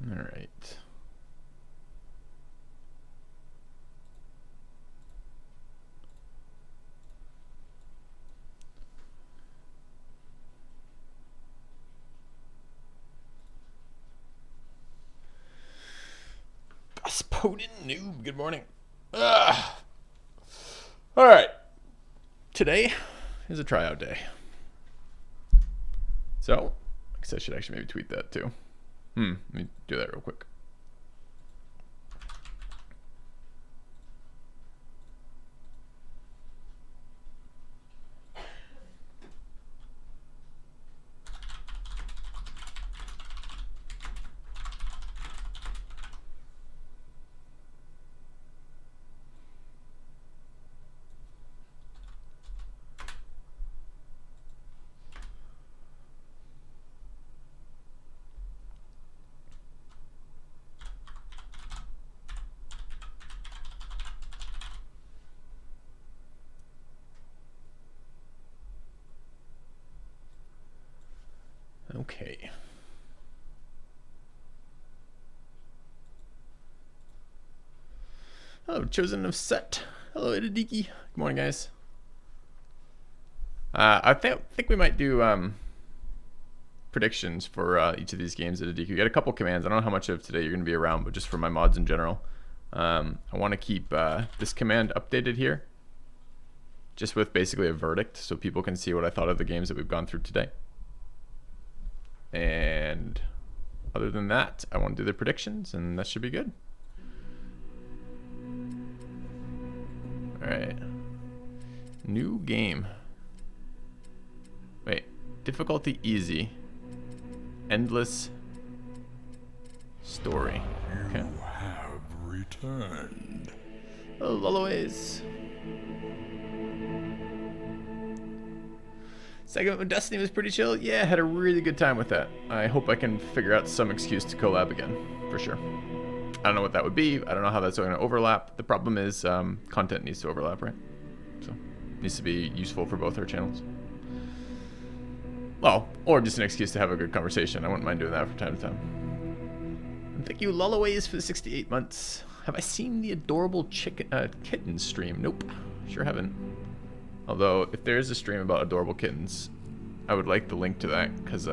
All right. Gospodin Noob, good morning. All right. Today is a tryout day. So, I guess I should actually maybe tweet that too. Let me do that real quick. Okay. Oh, chosen of set. Hello, Itadiki. Good morning, guys. I think we might do predictions for each of these games, Itadiki. We got a couple commands. I don't know how much of today you're going to be around, but just for my mods in general. I want to keep this command updated here, just with basically a verdict, so people can see what I thought of the games that we've gone through today. And other than that, I want to do the predictions, and that should be good. All right. New game. Wait. Difficulty easy. Endless story. Okay. You have returned. Oh, Loloways. Segment with Destiny was pretty chill. Yeah, I had a really good time with that. I hope I can figure out some excuse to collab again, for sure. I don't know what that would be. I don't know how that's going to overlap. The problem is content needs to overlap, right? So it needs to be useful for both our channels. Well, or just an excuse to have a good conversation. I wouldn't mind doing that from time to time. And thank you, Loloways, for the 68 months. Have I seen the adorable kitten stream? Nope, sure haven't. Although, if there is a stream about adorable kittens, I would like the link to that, because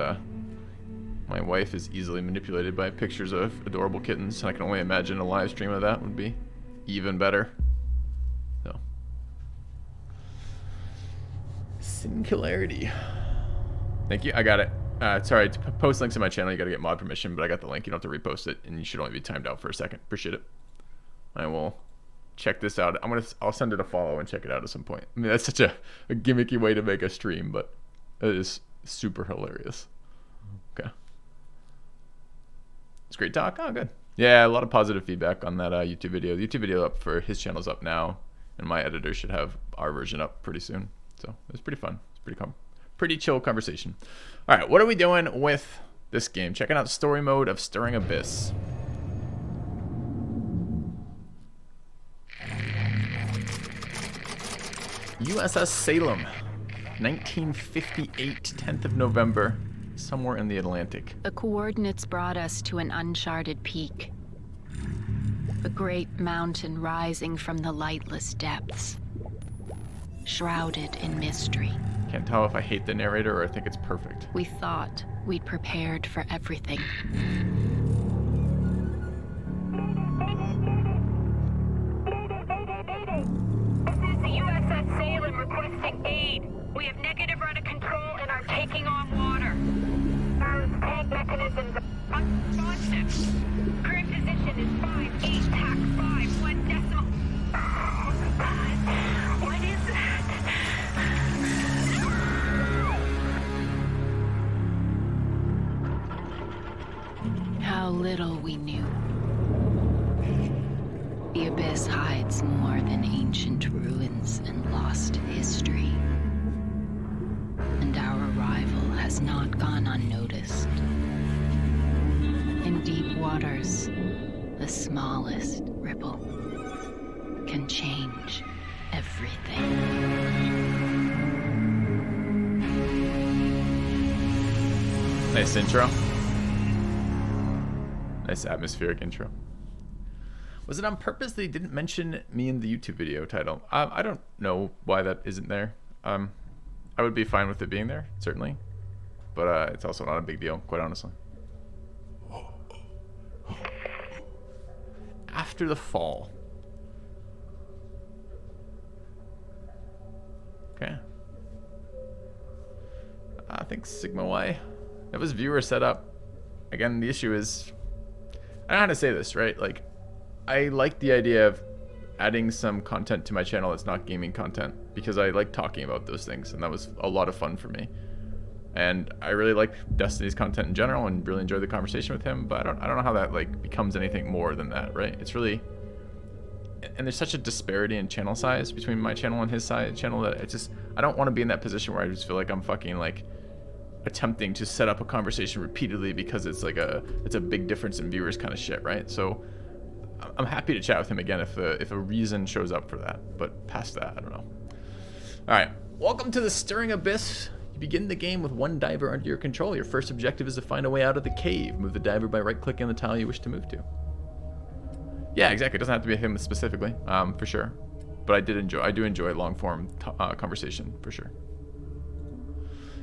my wife is easily manipulated by pictures of adorable kittens, and I can only imagine a live stream of that would be even better. So. Singularity. Thank you, I got it. Sorry, to post links in my channel, you gotta get mod permission, but I got the link, you don't have to repost it, and you should only be timed out for a second. Appreciate it. I will check this out. I'll send it a follow and check it out at some point. I mean, that's such a gimmicky way to make a stream, but it is super hilarious. Okay. It's great talk. Oh, good. Yeah, a lot of positive feedback on that YouTube video. The YouTube video up for his channel's up now, and my editor should have our version up pretty soon. So it was pretty fun. It's pretty chill conversation. All right, what are we doing with this game? Checking out story mode of Stirring Abyss. USS Salem, 1958, 10th of November, somewhere in the Atlantic. The coordinates brought us to an uncharted peak. A great mountain rising from the lightless depths, shrouded in mystery. Can't tell if I hate the narrator or I think it's perfect. We thought we'd prepared for everything. USS Salem requesting aid. We have negative rudder control and are taking on water. Our tank mechanisms are unresponsive. Current position is 5-8 tack 5 1 decimal. Oh my God. What is that? How little we knew. The abyss hides more than ancient ruins and lost history. And our arrival has not gone unnoticed. In deep waters, the smallest ripple can change everything. Nice intro. Nice atmospheric intro. Was it on purpose that he didn't mention me in the YouTube video title? I don't know why that isn't there. I would be fine with it being there, certainly. But it's also not a big deal, quite honestly. After the fall. Okay. I think Sigma Y. That was viewer setup. Again, the issue is, I don't know how to say this, right? Like, I like the idea of adding some content to my channel that's not gaming content because I like talking about those things, and that was a lot of fun for me. And I really like Destiny's content in general and really enjoyed the conversation with him, but I don't know how that like becomes anything more than that, right? It's really, and there's such a disparity in channel size between my channel and his channel that it's just, I don't want to be in that position where I just feel like I'm fucking like attempting to set up a conversation repeatedly because it's like it's a big difference in viewers kind of shit, right? So I'm happy to chat with him again if a reason shows up for that, but past that, I don't know. All right, welcome to the Stirring Abyss. You begin the game with one diver under your control. Your first objective is to find a way out of the cave. Move the diver by right-clicking on the tile you wish to move to. Yeah, exactly. It doesn't have to be him specifically, for sure. But I do enjoy long-form conversation, for sure.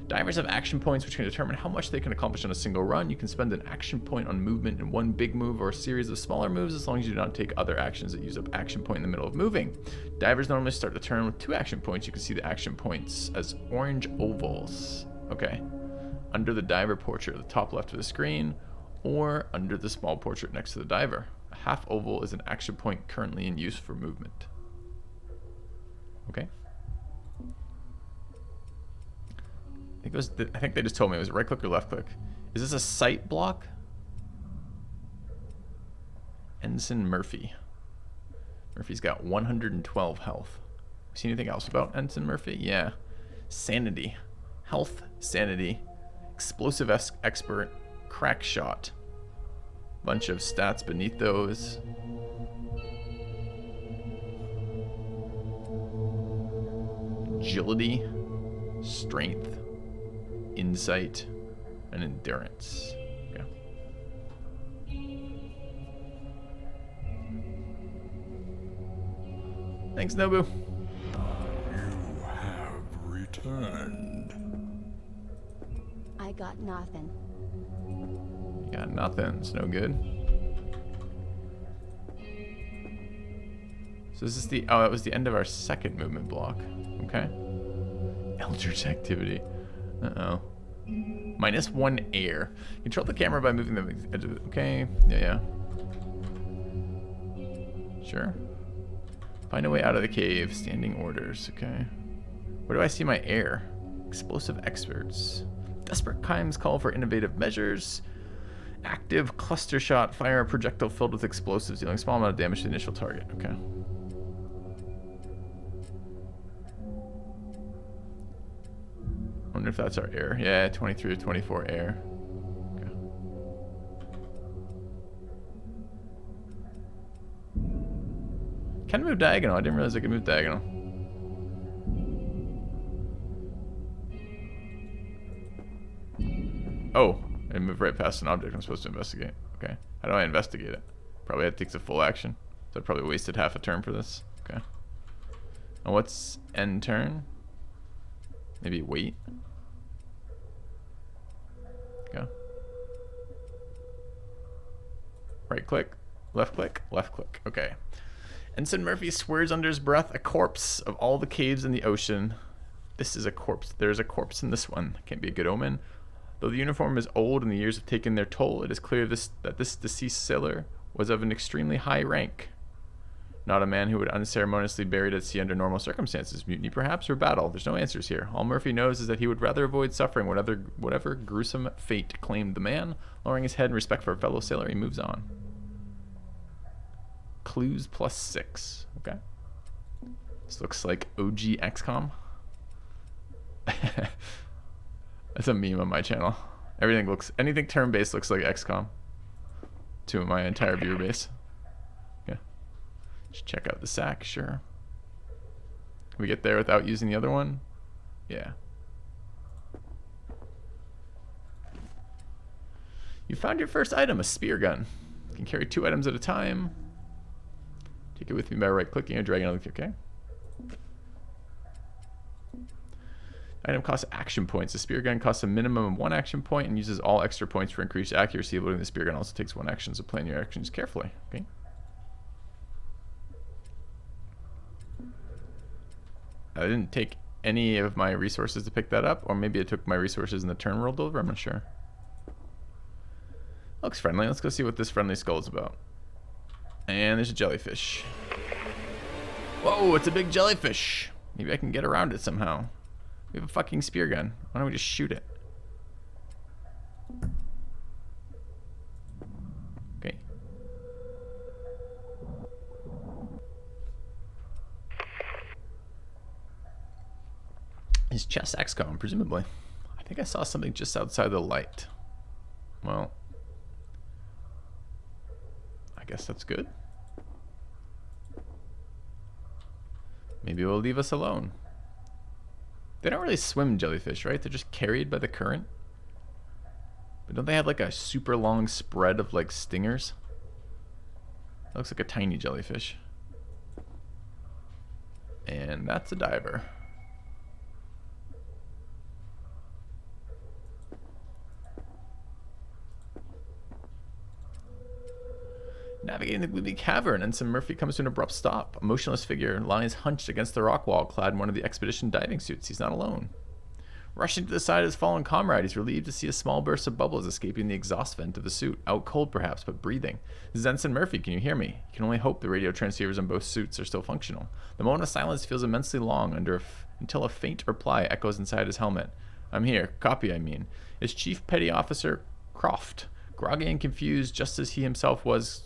Divers have action points which can determine how much they can accomplish on a single run. You can spend an action point on movement in one big move or a series of smaller moves as long as you do not take other actions that use up action point in the middle of moving. Divers normally start the turn with 2 action points. You can see the action points as orange ovals. Okay. Under the diver portrait at the top left of the screen, or under the small portrait next to the diver. A half oval is an action point currently in use for movement. Okay. I think they just told me it was right click or left click. Is this a sight block? Ensign Murphy. Murphy's got 112 health. See anything else about Ensign Murphy? Yeah. Sanity. Health, sanity. Explosive expert. Crack shot. Bunch of stats beneath those. Agility. Strength. Insight and endurance. Okay. Thanks, Nobu. You have returned. I got nothing. You got nothing. It's no good. So is this the... Oh, that was the end of our second movement block. Okay. Eldritch activity. Uh-oh. -1 air. Control the camera by moving the... Okay. Yeah. Sure. Find a way out of the cave. Standing orders. Okay. Where do I see my air? Explosive experts. Desperate times call for innovative measures. Active cluster shot. Fire a projectile filled with explosives, dealing a small amount of damage to the initial target. Okay. I wonder if that's our air. Yeah, 23 to 24 air. Okay. Can move diagonal. I didn't realize I could move diagonal. Oh, I moved right past an object I'm supposed to investigate. Okay. How do I investigate it? Probably that takes a full action. So I probably wasted half a turn for this. Okay. And what's end turn? Maybe wait. Okay. Right click, left click, left click. Okay. Ensign Murphy swears under his breath, a corpse of all the caves in the ocean. This is a corpse. There's a corpse in this one. Can't be a good omen. Though the uniform is old and the years have taken their toll, it is clear that this deceased sailor was of an extremely high rank. Not a man who would unceremoniously buried at sea under normal circumstances. Mutiny perhaps, or battle. There's no answers here. All Murphy knows is that he would rather avoid suffering whatever gruesome fate claimed the man. Lowering his head in respect for a fellow sailor, he moves on. Clues +6. Okay. This looks like OG XCOM. That's a meme on my channel. Anything turn-based looks like XCOM to my entire viewer base. Just check out the sack, sure. Can we get there without using the other one? Yeah. You found your first item, a spear gun. Can carry 2 items at a time. Take it with me by right-clicking or dragging on the... Okay. Item costs action points. The spear gun costs a minimum of 1 action point and uses all extra points for increased accuracy. Loading the spear gun also takes 1 action, so plan your actions carefully. Okay. I didn't take any of my resources to pick that up, or maybe I took my resources and the turn rolled over. I'm not sure. Looks friendly. Let's go see what this friendly skull is about. And there's a jellyfish. Whoa, it's a big jellyfish. Maybe I can get around it somehow. We have a fucking spear gun. Why don't we just shoot it? Okay. His chest XCOM, presumably. I think I saw something just outside the light. Well, I guess that's good. Maybe it will leave us alone. They don't really swim, jellyfish, right? They're just carried by the current. But don't they have like a super long spread of like stingers? That looks like a tiny jellyfish. And that's a diver. Navigating the gloomy cavern, and Murphy comes to an abrupt stop. A motionless figure lies hunched against the rock wall, clad in one of the expedition diving suits. He's not alone. Rushing to the side of his fallen comrade, he's relieved to see a small burst of bubbles escaping the exhaust vent of the suit. Out cold, perhaps, but breathing. This is Ensign Murphy. Can you hear me? You can only hope the radio transceivers on both suits are still functional. The moment of silence feels immensely long until a faint reply echoes inside his helmet. I'm here. Copy, I mean. It's Chief Petty Officer Croft, groggy and confused, just as he himself was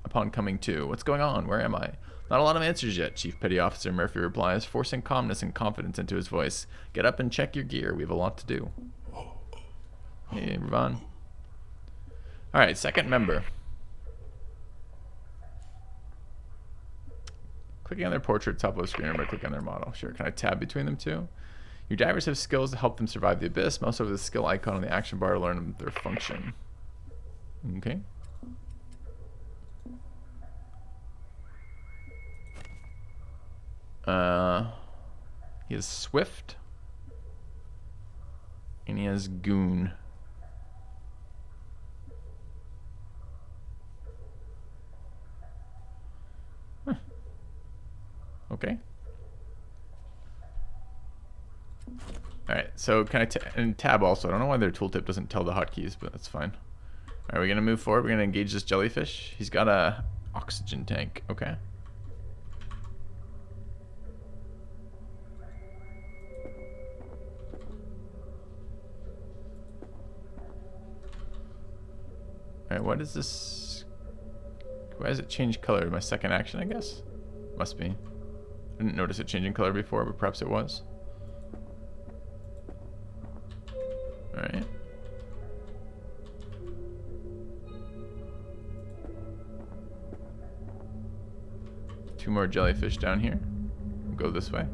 upon coming to. What's going on? Where am I? Not a lot of answers yet, Chief Petty Officer Murphy replies, forcing calmness and confidence into his voice. Get up and check your gear. We have a lot to do. Hey, Ravon. Alright, second member. Clicking on their portrait top of the screen or by clicking on their model. Sure, can I tab between them two? Your divers have skills to help them survive the abyss. Mouse over the skill icon on the action bar to learn their function. Okay. He has Swift, and he has Goon. Huh. Okay. Alright, so can I and tab also. I don't know why their tooltip doesn't tell the hotkeys, but that's fine. Alright, we're gonna move forward. We're gonna engage this jellyfish. He's got a oxygen tank. Okay. Alright, what is this? Why does it change color? My second action, I guess? Must be. I didn't notice it changing color before, but perhaps it was. Alright. Two more jellyfish down here. We'll go this way.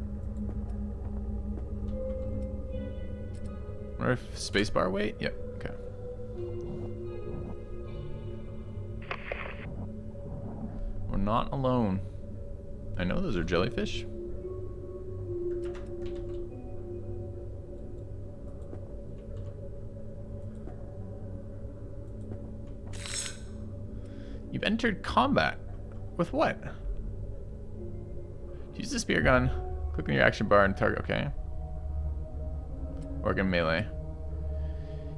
Wonder if spacebar wait? Yep, okay. We're not alone. I know those are jellyfish. You've entered combat. With what? Use the spear gun. Click on your action bar and target. Okay. Organ melee.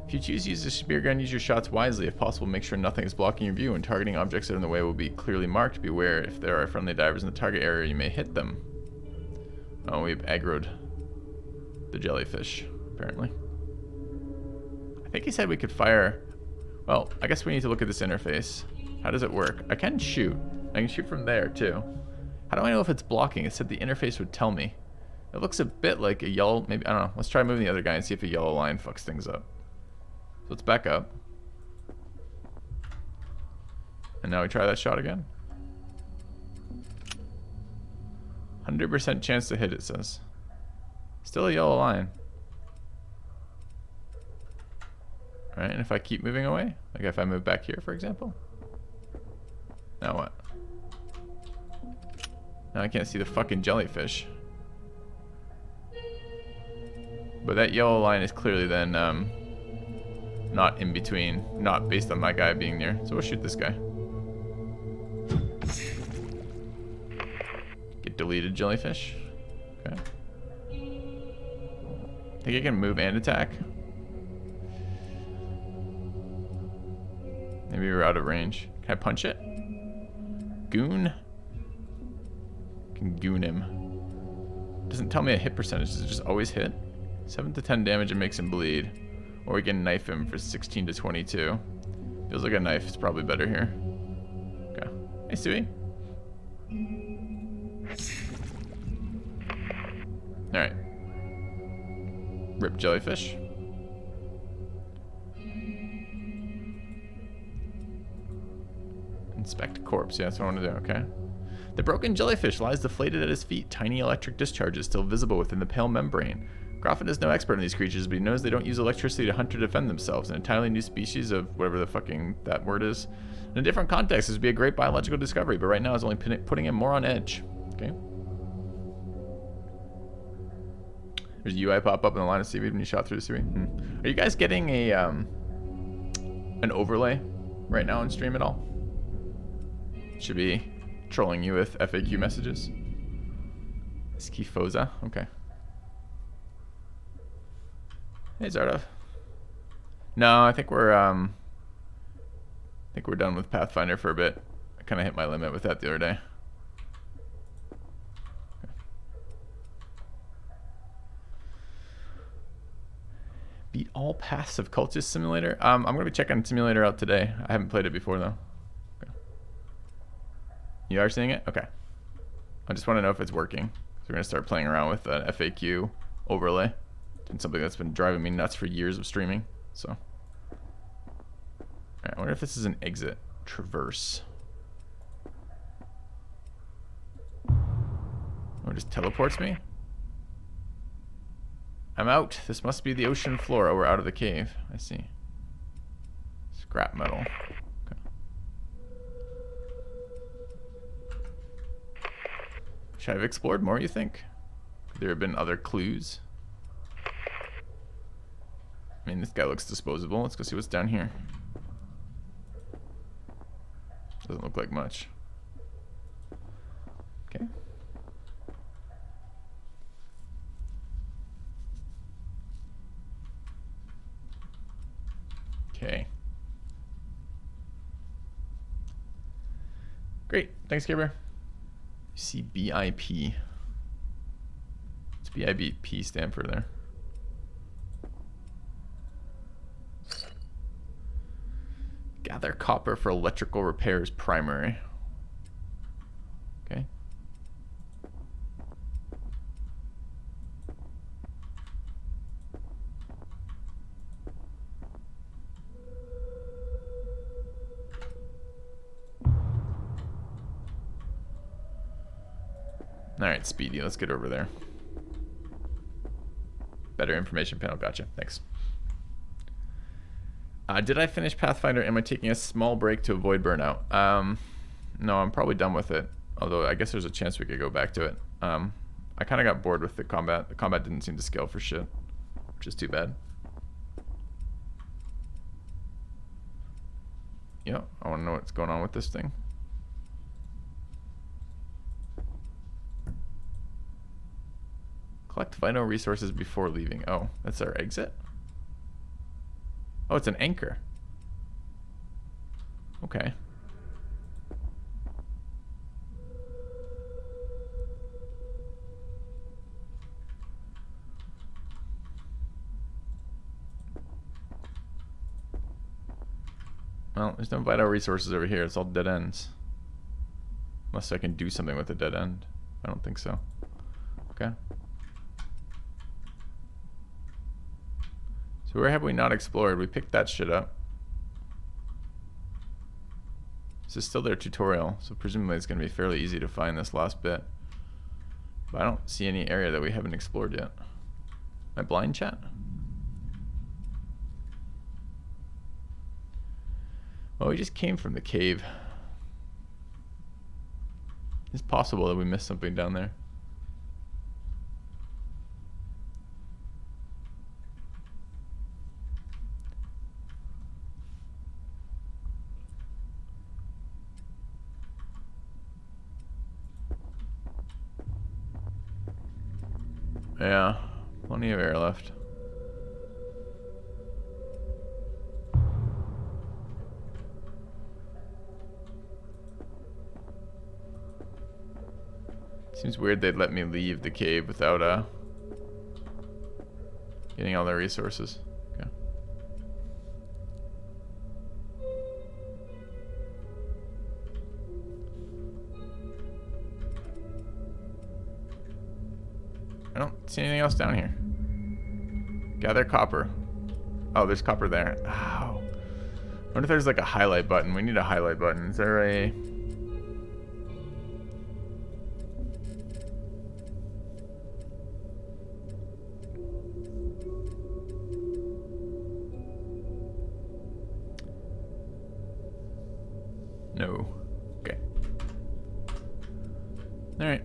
If you choose to use the spear gun, use your shots wisely. If possible, make sure nothing is blocking your view. When targeting objects that are in the way will be clearly marked. Beware, if there are friendly divers in the target area, you may hit them. Oh, we've aggroed the jellyfish, apparently. I think he said we could fire... Well, I guess we need to look at this interface. How does it work? I can shoot. I can shoot from there, too. How do I know if it's blocking? It said the interface would tell me. It looks a bit like a yellow... Maybe, I don't know. Let's try moving the other guy and see if a yellow line fucks things up. So let's back up. And now we try that shot again. 100% chance to hit, it says. Still a yellow line. Alright, and if I keep moving away, like if I move back here, for example. Now what? Now I can't see the fucking jellyfish. But that yellow line is clearly then not in between, not based on my guy being near. So we'll shoot this guy. Get deleted, jellyfish. Okay. Think I can move and attack? Maybe we're out of range. Can I punch it? Goon? Can goon him. Doesn't tell me a hit percentage. Does it just always hit? 7 to 10 damage and makes him bleed. Or we can knife him for 16 to 22. Feels like a knife is probably better here. Okay. Hey, Stewie. Alright. Rip jellyfish. Inspect corpse. Yeah, that's what I want to do. Okay. The broken jellyfish lies deflated at his feet. Tiny electric discharges still visible within the pale membrane. Groffin is no expert in these creatures, but he knows they don't use electricity to hunt or defend themselves. An entirely new species of whatever the fucking that word is. In a different context, this would be a great biological discovery, but right now it's only putting him more on edge. Okay. There's a UI pop up in the line of seaweed when you shot through the seaweed. Are you guys getting a an overlay right now on stream at all? Should be trolling you with FAQ messages. Skifoza. Okay. Hey Zardoff. No, I think we're done with Pathfinder for a bit. I kind of hit my limit with that the other day. Okay. Beat all paths of Cultist Simulator. I'm gonna be checking Simulator out today. I haven't played it before though. Okay. You are seeing it? Okay. I just want to know if it's working. So we're gonna start playing around with an FAQ overlay. It's something that's been driving me nuts for years of streaming. So, alright, I wonder if this is an exit. Traverse. Oh, it just teleports me? I'm out. This must be the ocean floor. Oh, we're out of the cave. I see. Scrap metal. Okay. Should I have explored more, you think? Could there have been other clues? I mean, this guy looks disposable. Let's go see what's down here. Doesn't look like much. Okay. Okay. Great. Thanks, Gabriel. You see BIP. What's BIP stand for there? Gather copper for electrical repairs primary. Okay. Alright, Speedy, let's get over there. Better information panel, gotcha. Thanks. Did I finish Pathfinder? Am I taking a small break to avoid burnout? No, I'm probably done with it. Although I guess there's a chance we could go back to it. I kind of got bored with the combat. The combat didn't seem to scale for shit, which is too bad. Yeah, I want to know what's going on with this thing. Collect vital resources before leaving. Oh, that's our exit? Oh, it's an anchor. Okay. Well, there's no vital resources over here. It's all dead ends. Unless I can do something with a dead end. I don't think so. Okay. So where have we not explored? We picked that shit up. This is still their tutorial, so presumably it's going to be fairly easy to find this last bit. But I don't see any area that we haven't explored yet. Am I blind, chat? Well, we just came from the cave. It's possible that we missed something down there. Yeah, plenty of air left. Seems weird they'd let me leave the cave without getting all their resources. Okay. I don't see anything else down here. Gather copper. Oh, there's copper there. Ow. I wonder if there's like a highlight button. We need a highlight button. Is there a... No. Okay. All right.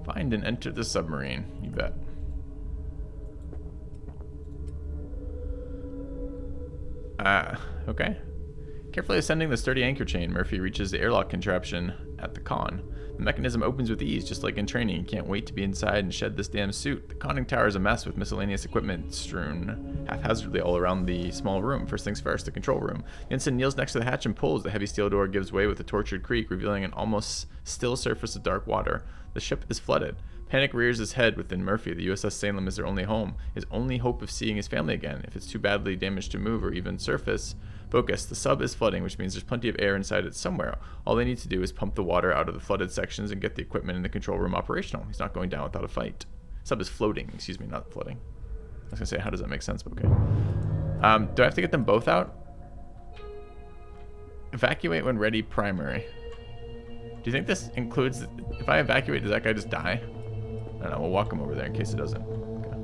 Find and enter the submarine. You bet. Okay. Carefully ascending the sturdy anchor chain, Murphy reaches the airlock contraption at the con. The mechanism opens with ease, just like in training. You can't wait to be inside and shed this damn suit. The conning tower is a mess with miscellaneous equipment strewn haphazardly all around the small room. First things first, the control room. Ensign kneels next to the hatch and pulls. The heavy steel door gives way with a tortured creak, revealing an almost still surface of dark water. The ship is flooded. Panic rears his head within Murphy. The USS Salem is their only home, his only hope of seeing his family again. If it's too badly damaged to move or even surface, focus. The sub is flooding, which means there's plenty of air inside it somewhere. All they need to do is pump the water out of the flooded sections and get the equipment in the control room operational. He's not going down without a fight. Sub is floating, excuse me, not flooding. I was gonna say, how does that make sense? But okay. Do I have to get them both out? Evacuate when ready, primary. Do you think this includes, if I evacuate, does that guy just die? I don't know, we'll walk him over there in case it doesn't. Okay.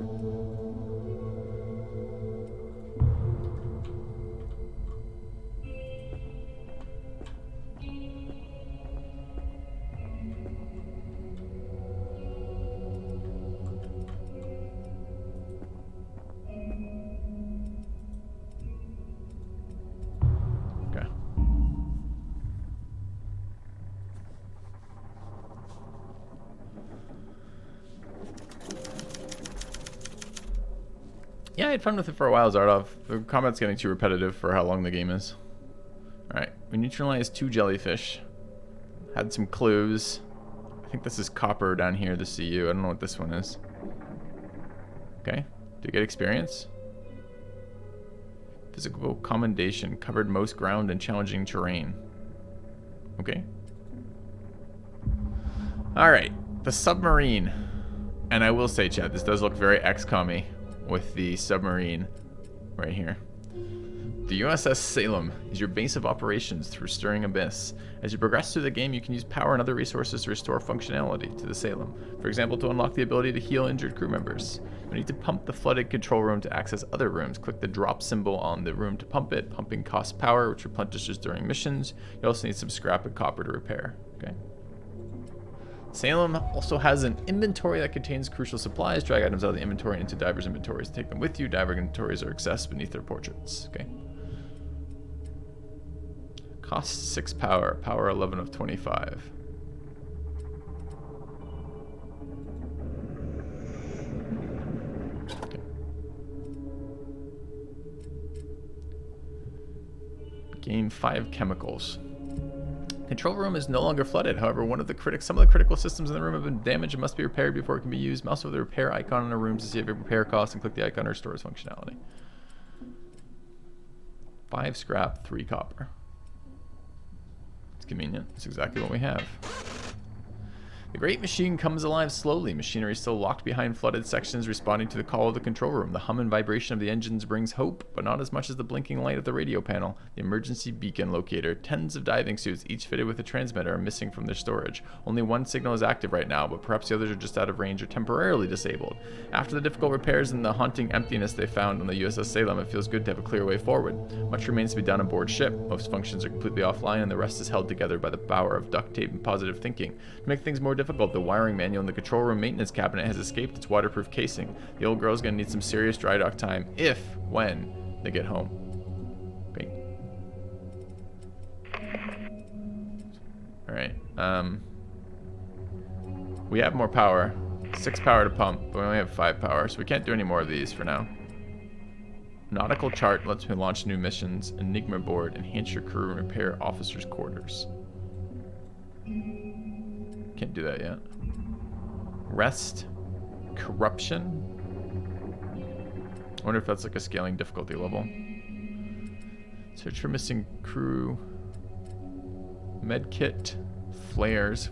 Okay. Yeah, I had fun with it for a while, Zardov. The combat's getting too repetitive for how long the game is. Alright, we neutralized 2 jellyfish. Had some clues. I think this is copper down here, the CU. I don't know what this one is. Okay, do you get experience? Physical commendation. Covered most ground in challenging terrain. Okay. Alright, the submarine. And I will say, Chad, this does look very XCOM-y with the submarine right here. The USS Salem is your base of operations through Stirring Abyss. As you progress through the game, you can use power and other resources to restore functionality to the Salem. For example, to unlock the ability to heal injured crew members. You need to pump the flooded control room to access other rooms. Click the drop symbol on the room to pump it. Pumping costs power, which replenishes during missions. You also need some scrap and copper to repair. Okay. Salem also has an inventory that contains crucial supplies. Drag items out of the inventory into divers' inventories. Take them with you. Diver inventories are accessed beneath their portraits. Okay. Costs 6 power. Power 11 of 25. Okay. Gain 5 chemicals. Control room is no longer flooded. However, some of the critical systems in the room have been damaged and must be repaired before it can be used. Mouse over the repair icon in a room to see if it repair costs and click the icon to restore its functionality. 5 scrap, 3 copper. It's convenient. It's exactly what we have. The great machine comes alive slowly. Machinery still locked behind flooded sections, responding to the call of the control room. The hum and vibration of the engines brings hope, but not as much as the blinking light of the radio panel. The emergency beacon locator. Tens of diving suits, each fitted with a transmitter, are missing from their storage. Only one signal is active right now, but perhaps the others are just out of range or temporarily disabled. After the difficult repairs and the haunting emptiness they found on the USS Salem, it feels good to have a clear way forward. Much remains to be done aboard ship. Most functions are completely offline, and the rest is held together by the power of duct tape and positive thinking. To make things more difficult, the wiring manual in the control room maintenance cabinet has escaped its waterproof casing. The old girl's gonna need some serious dry dock time when they get home. Bing. Alright, we have more power. 6 power to pump, but we only have 5 power, so we can't do any more of these for now. Nautical chart lets me launch new missions. Enigma board, enhance your crew and repair officers' quarters. Can't do that yet. Rest. Corruption. I wonder if that's like a scaling difficulty level. Search for missing crew. Medkit. Flares.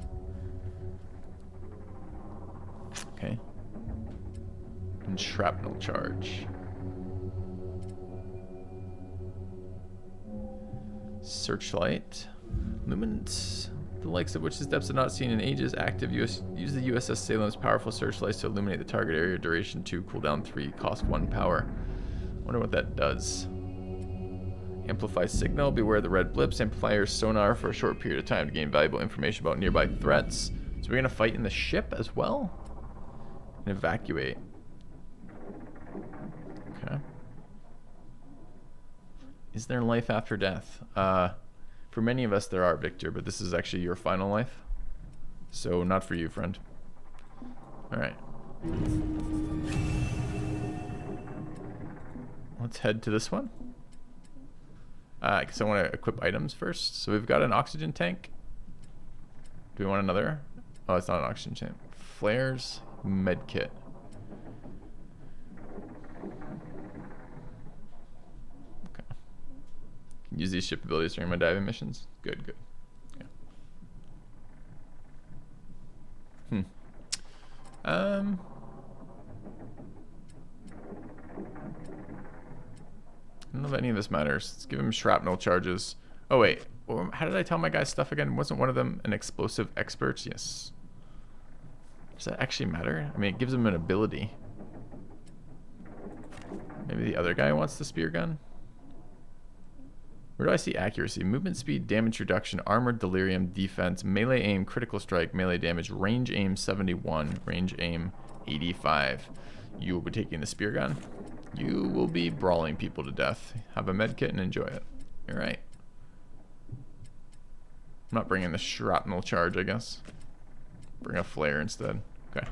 Okay. And shrapnel charge. Searchlight. Lumens. The likes of which his depths have not seen in ages. Active. Use the USS Salem's powerful searchlights to illuminate the target area. Duration 2, cooldown 3, cost 1 power. Wonder what that does. Amplify signal. Beware the red blips. Amplifier sonar for a short period of time to gain valuable information about nearby threats. So we're gonna fight in the ship as well? And evacuate. Okay. Is there life after death? For many of us there are, Victor, but this is actually your final life. So not for you, friend. Alright. Let's head to this one. Because I want to equip items first. So we've got an oxygen tank. Do we want another? Oh, it's not an oxygen tank. Flares, medkit. Use these ship abilities during my diving missions. Good, good. Yeah. I don't know if any of this matters. Let's give him shrapnel charges. Oh wait, how did I tell my guys stuff again? Wasn't one of them an explosive expert? Yes. Does that actually matter? I mean, it gives him an ability. Maybe the other guy wants the spear gun? Where do I see accuracy? Movement speed, damage reduction, armored delirium, defense, melee aim, critical strike, melee damage, range aim 71, range aim 85. You will be taking the spear gun. You will be brawling people to death. Have a med kit and enjoy it. You're right. I'm not bringing the shrapnel charge, I guess. Bring a flare instead. Okay.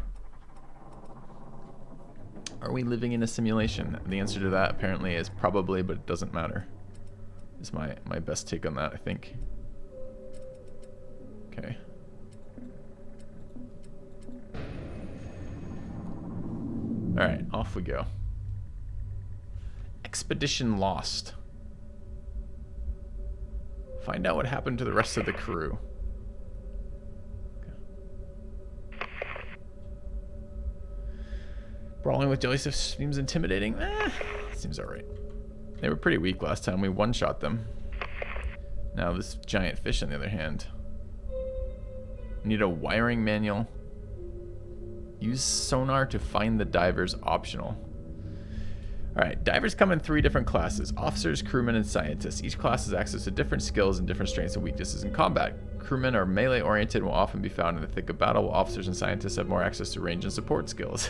Are we living in a simulation? The answer to that apparently is probably, but it doesn't matter. Is my best take on that, I think. Okay. Alright, off we go. Expedition lost. Find out what happened to the rest of the crew. Okay. Brawling with jellyfish seems intimidating. Seems alright. They were pretty weak last time. We one-shot them. Now this giant fish, on the other hand. Need a wiring manual. Use sonar to find the divers, optional. Alright, divers come in 3 different classes. Officers, crewmen, and scientists. Each class has access to different skills and different strengths and weaknesses in combat. Crewmen are melee-oriented and will often be found in the thick of battle, while officers and scientists have more access to range and support skills.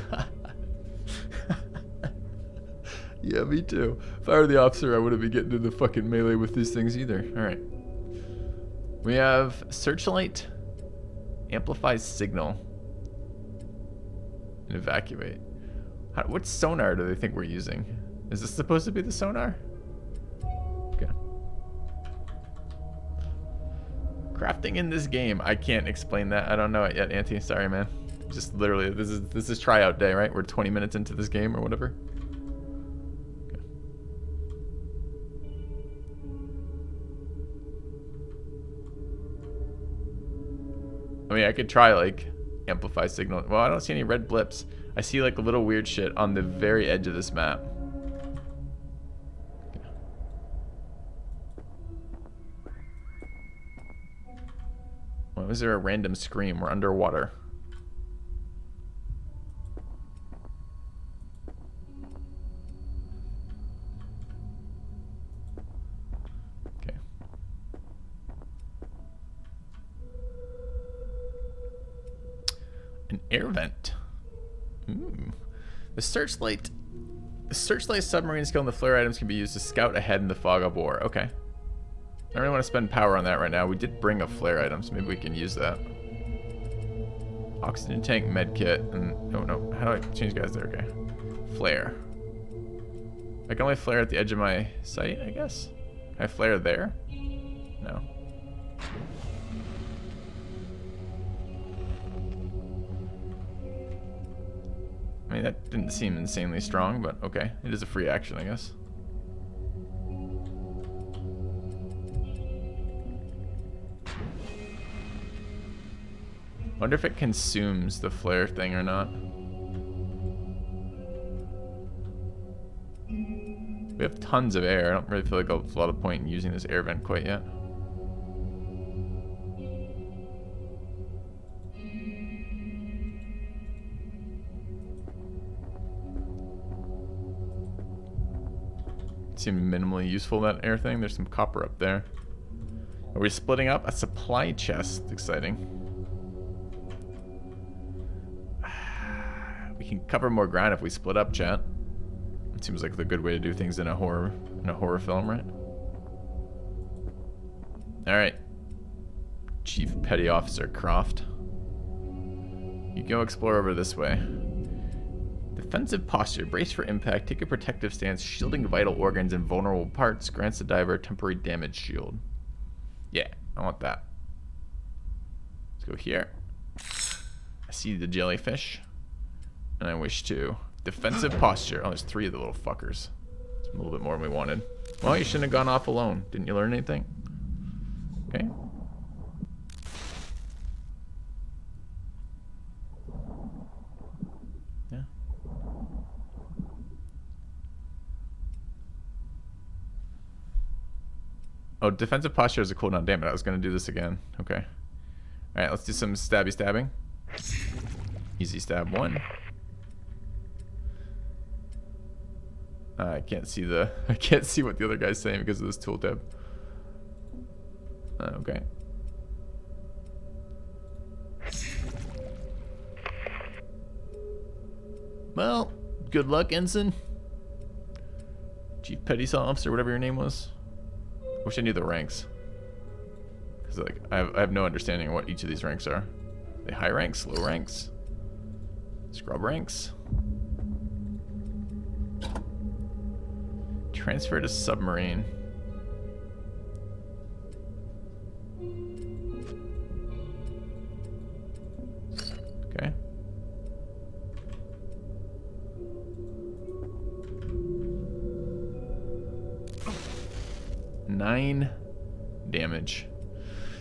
Yeah, me too. If I were the officer, I wouldn't be getting into the fucking melee with these things either. Alright. We have searchlight, amplifies signal, and evacuate. What sonar do they think we're using? Is this supposed to be the sonar? Okay. Crafting in this game, I can't explain that. I don't know it yet, Auntie. Sorry, man. Just literally, this is tryout day, right? We're 20 minutes into this game or whatever. I mean, I could try, like, amplify signal. Well, I don't see any red blips. I see like a little weird shit on the very edge of this map. Why was there a random scream? We're underwater. Okay. An air vent. Ooh. The searchlight submarine skill and the flare items can be used to scout ahead in the fog of war. Okay. I don't really want to spend power on that right now. We did bring a flare item, so maybe we can use that. Oxygen tank, med kit, and no. How do I change guys there? Okay. Flare. I can only flare at the edge of my sight, I guess. Can I flare there? No. I mean, that didn't seem insanely strong, but okay. It is a free action, I guess. Wonder if it consumes the flare thing or not. We have tons of air. I don't really feel like there's a lot of point in using this air vent quite yet. Seemed minimally useful, that air thing. There's some copper up there. Are we splitting up? A supply chest. Exciting. We can cover more ground if we split up, chat. It seems like the good way to do things in a horror film, right? Alright. Chief Petty Officer Croft. You go explore over this way. Defensive posture. Brace for impact. Take a protective stance. Shielding vital organs and vulnerable parts. Grants the diver a temporary damage shield. Yeah, I want that. Let's go here. I see the jellyfish. And I wish to. Defensive posture. Oh, there's 3 of the little fuckers. It's a little bit more than we wanted. Well, you shouldn't have gone off alone. Didn't you learn anything? Okay. Yeah. Oh, defensive posture is a cooldown. Damn it, I was going to do this again. Okay. Alright, let's do some stabby stabbing. Easy stab 1. I can't see what the other guy's saying because of this tooltip. Okay. Well, good luck, Ensign. Chief Petty Officer, whatever your name was. Wish I knew the ranks. Because like I have no understanding of what each of these ranks are. Are they high ranks, low ranks, scrub ranks? Transfer to submarine. Okay. Nine damage.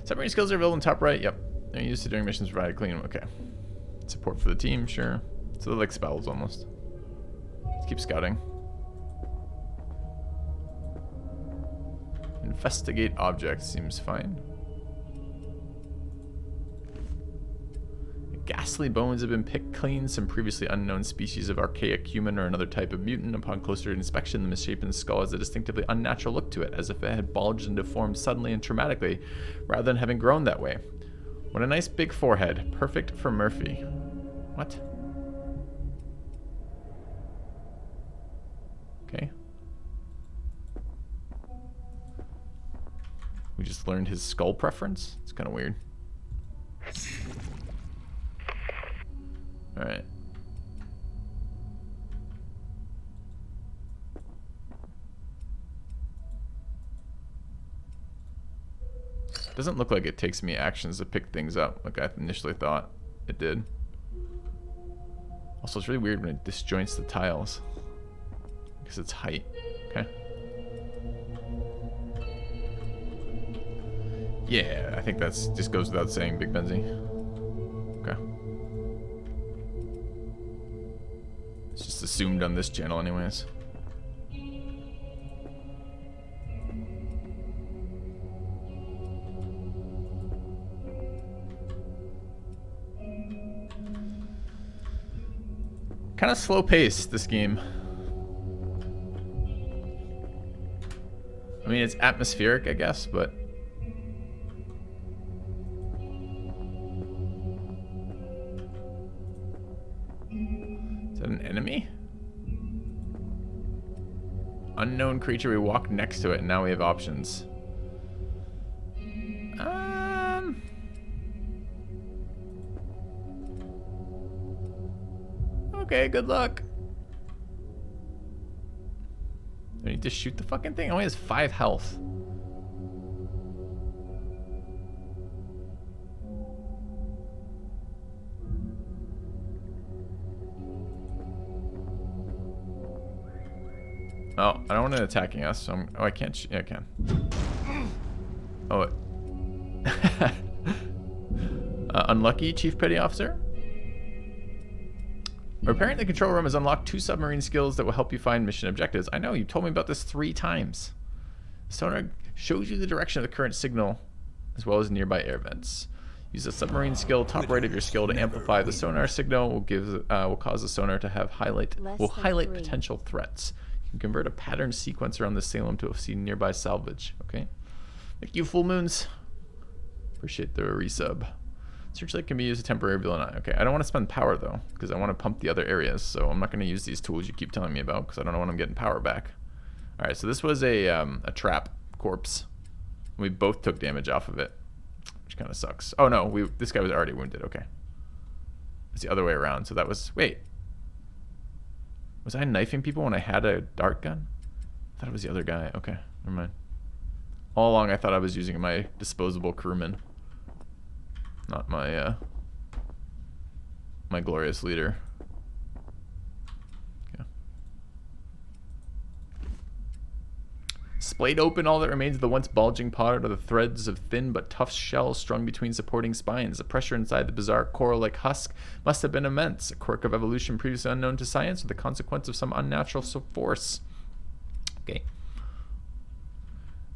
Submarine skills are available in top right. Yep. They're used to doing missions provided clean. Okay. Support for the team, sure. So they're like spells almost. Let's keep scouting. Investigate objects seems fine. Ghastly bones have been picked clean. Some previously unknown species of archaic human or another type of mutant. Upon closer inspection, the misshapen skull has a distinctively unnatural look to it, as if it had bulged and deformed suddenly and traumatically, rather than having grown that way. What a nice big forehead. Perfect for Murphy. What? Okay. We just learned his skull preference? It's kind of weird. Alright. Doesn't look like it takes me actions to pick things up like I initially thought it did. Also, it's really weird when it disjoints the tiles. Because it's height. Okay. Yeah, I think that's just goes without saying, Big Benzie. Okay. It's just assumed on this channel anyways. Kind of slow paced, this game. I mean, it's atmospheric, I guess, but... Is that an enemy? Unknown creature, we walked next to it, and now we have options. Okay, good luck. I need to shoot the fucking thing. It only has 5 health. Oh, I don't want it attacking us. So oh, I can't. Yeah, I can. Oh. Unlucky, Chief Petty Officer. Repairing the control room has unlocked 2 submarine skills that will help you find mission objectives. I know, you told me about this 3 times. Sonar shows you the direction of the current signal, as well as nearby air vents. Use the submarine skill, top right of your skill, to amplify the sonar signal. Will cause the sonar to have highlight potential threats. You can convert a pattern sequencer on the Salem to see nearby salvage. Okay. Thank you, Full Moons. Appreciate the resub. Searchlight can be used as a temporary villain. Okay, I don't want to spend power though, because I want to pump the other areas. So I'm not going to use these tools you keep telling me about, because I don't know when I'm getting power back. All right, so this was a trap corpse. We both took damage off of it, which kind of sucks. Oh no, this guy was already wounded. Okay, it's the other way around. So that was was I knifing people when I had a dart gun? I thought it was the other guy. Okay, never mind. All along I thought I was using my disposable crewman. Not my my glorious leader. Okay. Splayed open all that remains of the once bulging pod are the threads of thin but tough shells strung between supporting spines. The pressure inside the bizarre coral-like husk must have been immense, a quirk of evolution previously unknown to science, or the consequence of some unnatural force. Okay.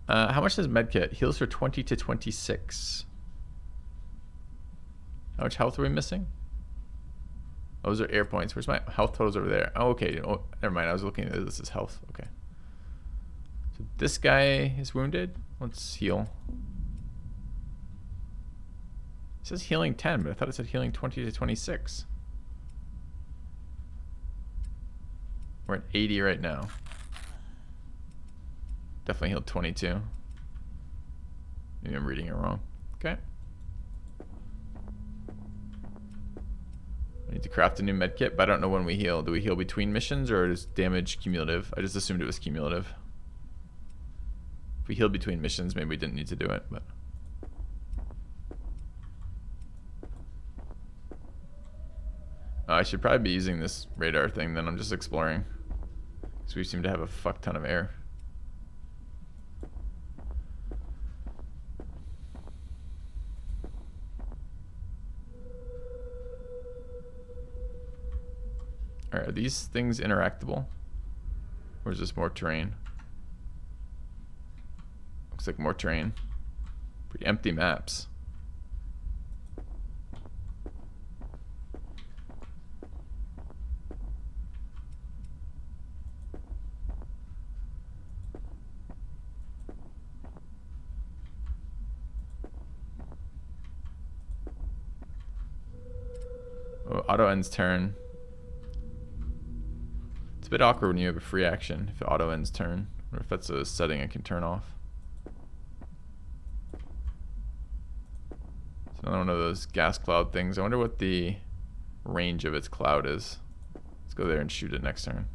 How much does medkit? Heals for 20 to 26. How much health are we missing? Oh, those are air points. Where's my health totals over there? Oh, okay. Oh, never mind. I was looking at this as health. Okay. So this guy is wounded. Let's heal. It says healing 10, but I thought it said healing 20 to 26. We're at 80 right now. Definitely healed 22. Maybe I'm reading it wrong. Okay. I need to craft a new med kit, but I don't know when we heal. Do we heal between missions, or is damage cumulative? I just assumed it was cumulative. If we healed between missions, maybe we didn't need to do it, but... I should probably be using this radar thing, then I'm just exploring. Because we seem to have a fuck ton of air. Alright, are these things interactable? Or is this more terrain? Looks like more terrain. Pretty empty maps. Oh, auto ends turn. It's a bit awkward when you have a free action if it auto ends turn. Or if that's a setting I can turn off. It's another one of those gas cloud things. I wonder what the range of its cloud is. Let's go there and shoot it next turn.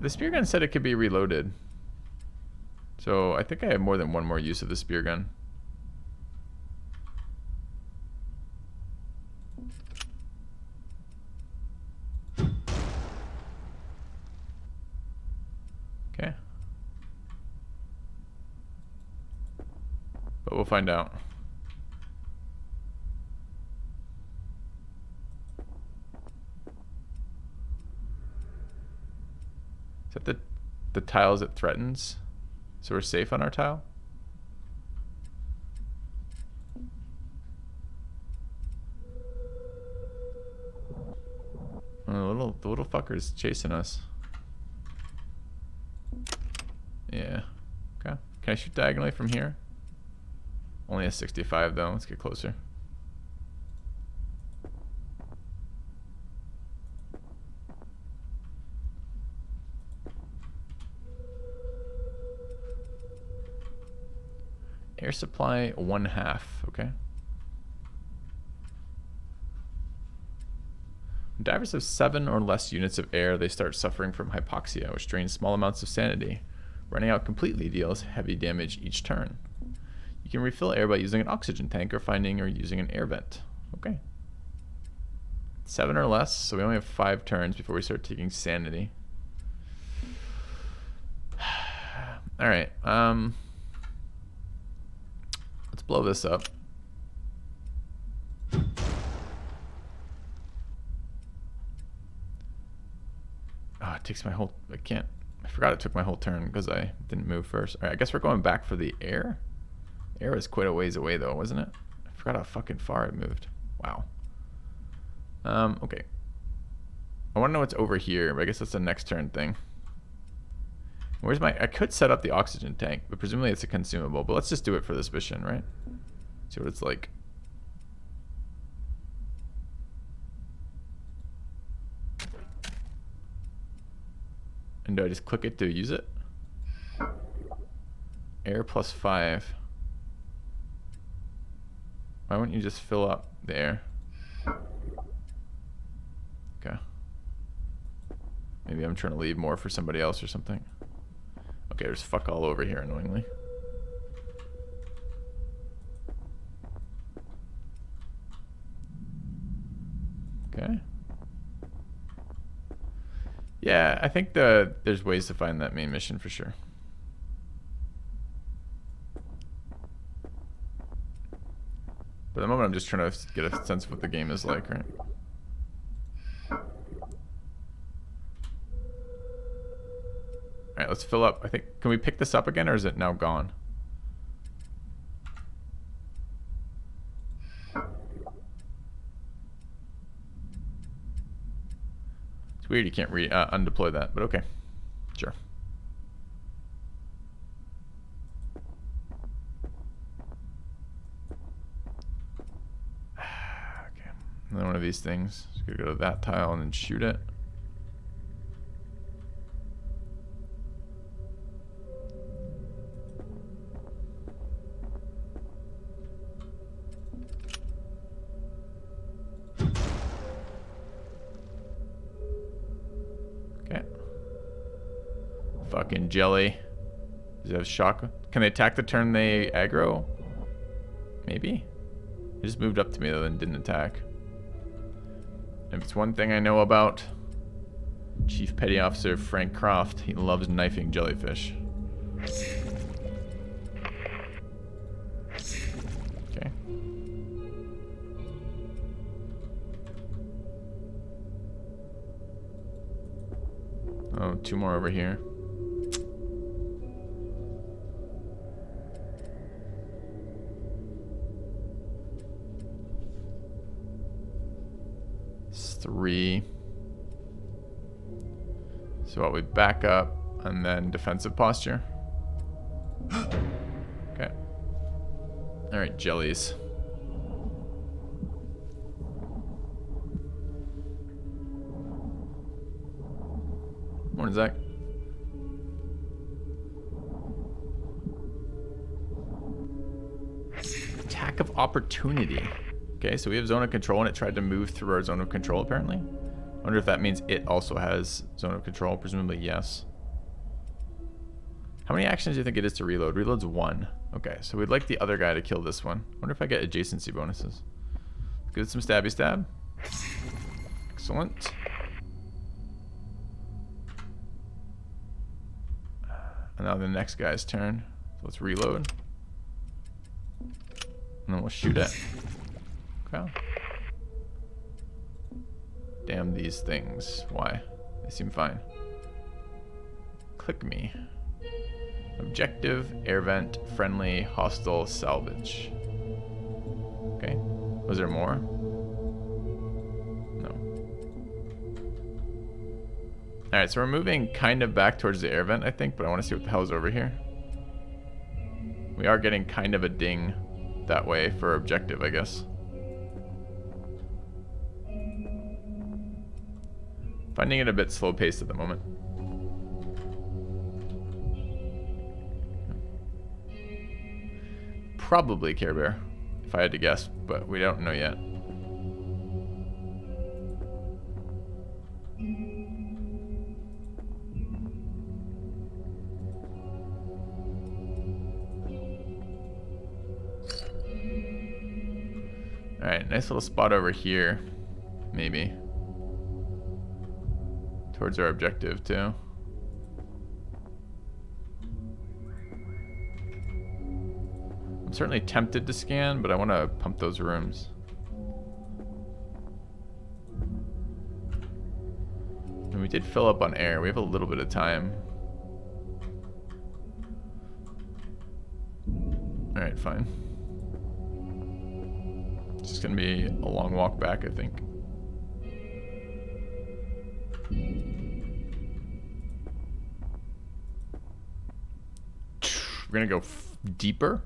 The spear gun said it could be reloaded. So I think I have more than one more use of the spear gun. But we'll find out. Is that the tiles it threatens? So we're safe on our tile? Oh, the little fucker's chasing us. Yeah. Okay. Can I shoot diagonally from here? Only a 65 though. Let's get closer. Air supply 1/2. Okay. When divers have 7 or less units of air, they start suffering from hypoxia, which drains small amounts of sanity. Running out completely deals heavy damage each turn. You can refill air by using an oxygen tank or finding or using an air vent. Okay. 7 or less, so we only have 5 turns before we start taking sanity. Alright, let's blow this up. Oh, it takes my whole... I forgot it took my whole turn because I didn't move first. Alright, I guess we're going back for the air. Air was quite a ways away though, wasn't it? I forgot how fucking far it moved. Wow. Okay. I want to know what's over here, but I guess that's the next turn thing. Where's my... I could set up the oxygen tank, but presumably it's a consumable. But let's just do it for this mission, right? See what it's like. And do I just click it to use it? Air plus 5. Why wouldn't you just fill up the air? Okay. Maybe I'm trying to leave more for somebody else or something. Okay, there's fuck all over here, annoyingly. Okay. Yeah, I think there's ways to find that main mission for sure. But at the moment I'm just trying to get a sense of what the game is like, right? Alright, let's fill up. I think, can we pick this up again or is it now gone? It's weird you can't undeploy that, but okay. Sure. Okay. Another one of these things. Just gonna go to that tile and then shoot it. Fucking jelly. Does it have shock? Can they attack the turn they aggro? Maybe? It just moved up to me though and didn't attack. If it's one thing I know about Chief Petty Officer Frank Croft, he loves knifing jellyfish. Okay. Oh, 2 more over here. It's 3. So what, we back up and then defensive posture. Okay. Alright, jellies. Morning, Zach. Attack of opportunity. Okay, so we have zone of control and it tried to move through our zone of control apparently. I wonder if that means it also has zone of control. Presumably yes. How many actions do you think it is to reload? Reload's 1. Okay, so we'd like the other guy to kill this one. I wonder if I get adjacency bonuses. Let's get some stabby stab. Excellent. And now the next guy's turn. So let's reload. And then we'll shoot it. Okay. Damn these things. Why? They seem fine. Click me. Objective, air vent, friendly, hostile, salvage. Okay. Was there more? No. Alright, so we're moving kind of back towards the air vent, I think, but I want to see what the hell is over here. We are getting kind of a ding that way for objective, I guess. Finding it a bit slow paced at the moment. Probably Care Bear, if I had to guess, but we don't know yet. Alright, nice little spot over here, maybe. Towards our objective, too. I'm certainly tempted to scan, but I want to pump those rooms. And we did fill up on air. We have a little bit of time. Alright, fine. It's just going to be a long walk back, I think. We're going to go deeper.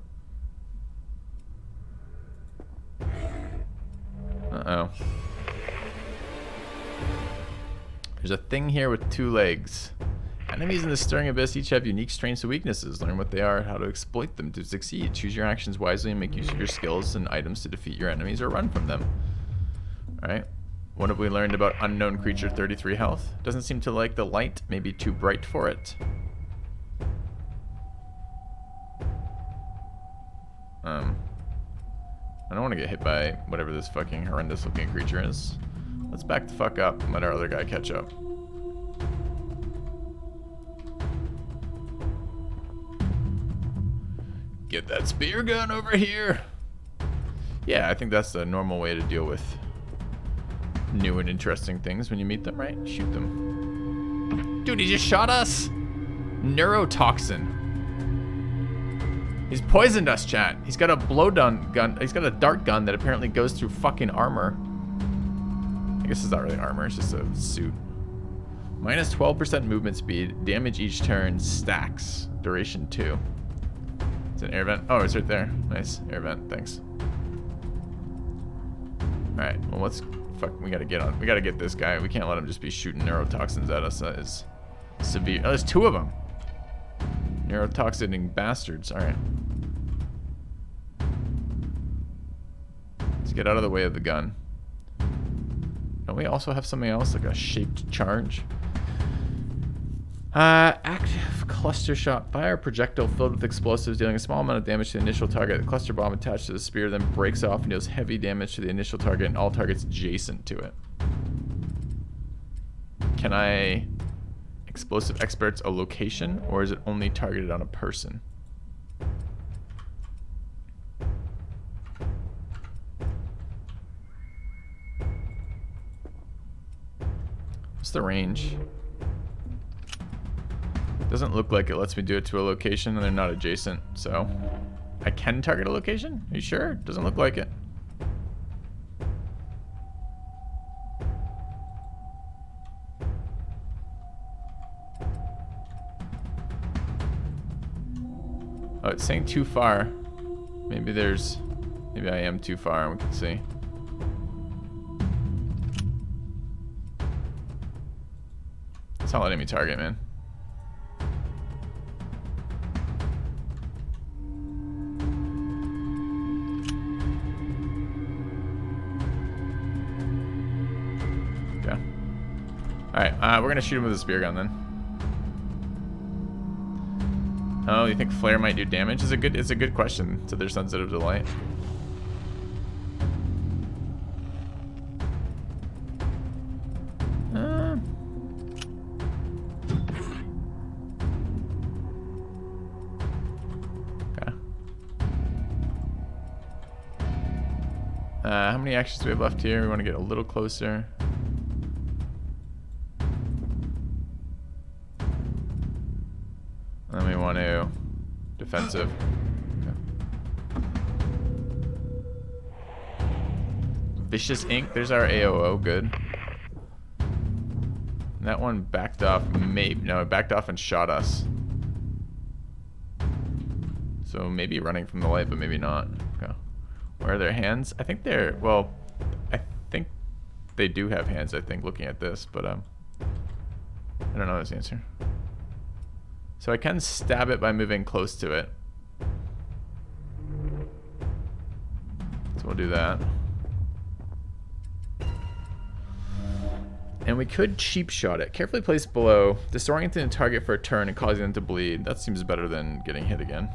Uh-oh. There's a thing here with 2 legs. Enemies in the Stirring Abyss each have unique strengths and weaknesses. Learn what they are, how to exploit them to succeed. Choose your actions wisely and make use of your skills and items to defeat your enemies or run from them. Alright. What have we learned about unknown creature 33 health? Doesn't seem to like the light. Maybe too bright for it. I don't want to get hit by whatever this fucking horrendous looking creature is. Let's back the fuck up and let our other guy catch up. Get that spear gun over here. Yeah, I think that's the normal way to deal with new and interesting things when you meet them, right? Shoot them. Dude, he just shot us! Neurotoxin. He's poisoned us, chat. He's got a blowdown gun. He's got a dart gun that apparently goes through fucking armor. I guess it's not really armor, it's just a suit. Minus 12% movement speed. Damage each turn. Stacks. Duration 2. It's an air vent. Oh, it's right there. Nice. Air vent. Thanks. Alright, well let's... Fuck, we gotta get on. We gotta get this guy. We can't let him just be shooting neurotoxins at us. That is severe. Oh, there's 2 of them. Neurotoxinating bastards. Alright. Let's get out of the way of the gun. Don't we also have something else, like a shaped charge? Active cluster shot. Fire a projectile filled with explosives, dealing a small amount of damage to the initial target. The cluster bomb attached to the spear then breaks off and deals heavy damage to the initial target and all targets adjacent to it. Can I... Explosive experts a location, or is it only targeted on a person? What's the range? Doesn't look like it lets me do it to a location and they're not adjacent, so I can target a location? Are you sure? Doesn't look like it. Oh, it's saying too far. Maybe I am too far and we can see. It's not letting me target, man. Okay. Alright, we're gonna shoot him with a spear gun then. Oh, you think flare might do damage? It's a good question. So they're sensitive to light. Okay. How many actions do we have left here? We want to get a little closer. And then we want to defensive. Okay. Vicious ink. There's our AOO. Good. And that one backed off. Maybe no, it backed off and shot us. So maybe running from the light, but maybe not. Okay. Where are their hands? I think they're, well, I think they do have hands, I think, looking at this, but I don't know this answer. So I can stab it by moving close to it. So we'll do that. And we could cheap shot it. Carefully placed below, disorienting the target for a turn and causing them to bleed. That seems better than getting hit again.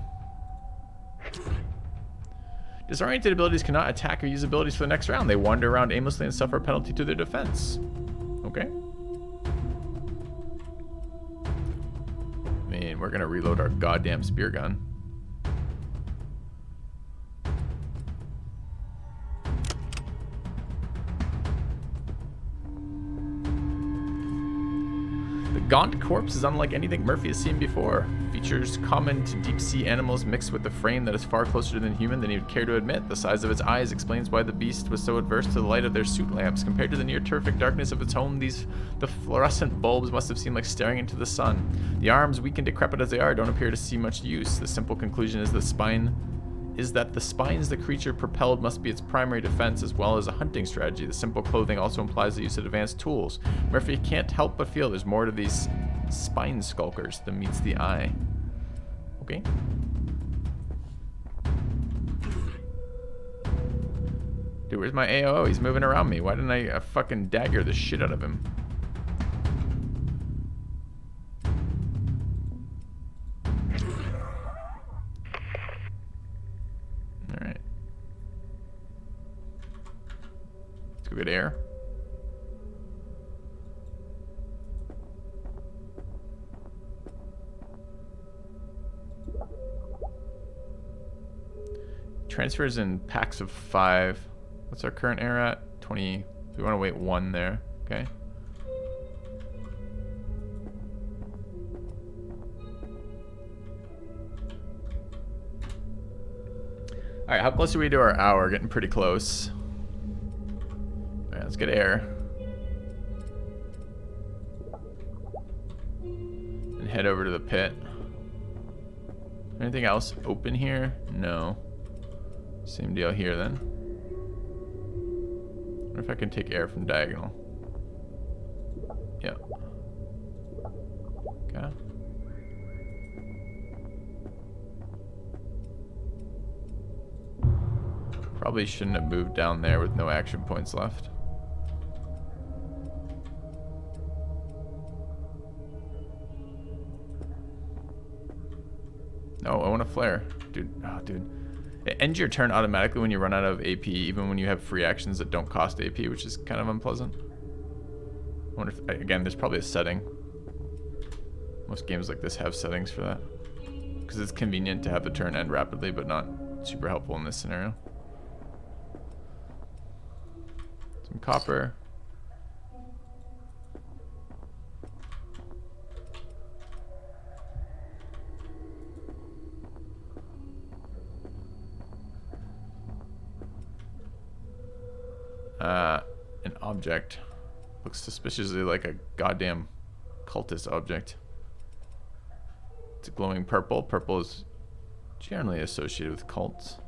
Disoriented abilities cannot attack or use abilities for the next round. They wander around aimlessly and suffer a penalty to their defense. Okay. I mean, we're gonna reload our goddamn spear gun. The gaunt corpse is unlike anything Murphy has seen before. Features common to deep-sea animals mixed with a frame that is far closer than human than he would care to admit. The size of its eyes explains why the beast was so adverse to the light of their suit lamps. Compared to the near-perfect darkness of its home, the fluorescent bulbs must have seemed like staring into the sun. The arms, weak and decrepit as they are, don't appear to see much use. The simple conclusion is that the spines the creature propelled must be its primary defense as well as a hunting strategy. The simple clothing also implies the use of advanced tools. Murphy can't help but feel there's more to these spine skulkers than meets the eye. Okay. Dude, where's my AOO? He's moving around me. Why didn't I fucking dagger the shit out of him? Alright. Let's go get air. Transfers in packs of 5. What's our current air at? 20. We want to wait 1 there. Okay. Alright, how close are we to our hour? Getting pretty close. Alright, let's get air. And head over to the pit. Anything else open here? No. Same deal here then. I wonder if I can take air from diagonal. Yep. Okay. Probably shouldn't have moved down there with no action points left. No, I want a flare. Dude, oh dude. It ends your turn automatically when you run out of AP, even when you have free actions that don't cost AP, which is kind of unpleasant. I wonder if, again, there's probably a setting. Most games like this have settings for that. Because it's convenient to have the turn end rapidly, but not super helpful in this scenario. Some copper. An object. Looks suspiciously like a goddamn cultist object. It's a glowing purple. Purple is generally associated with cults.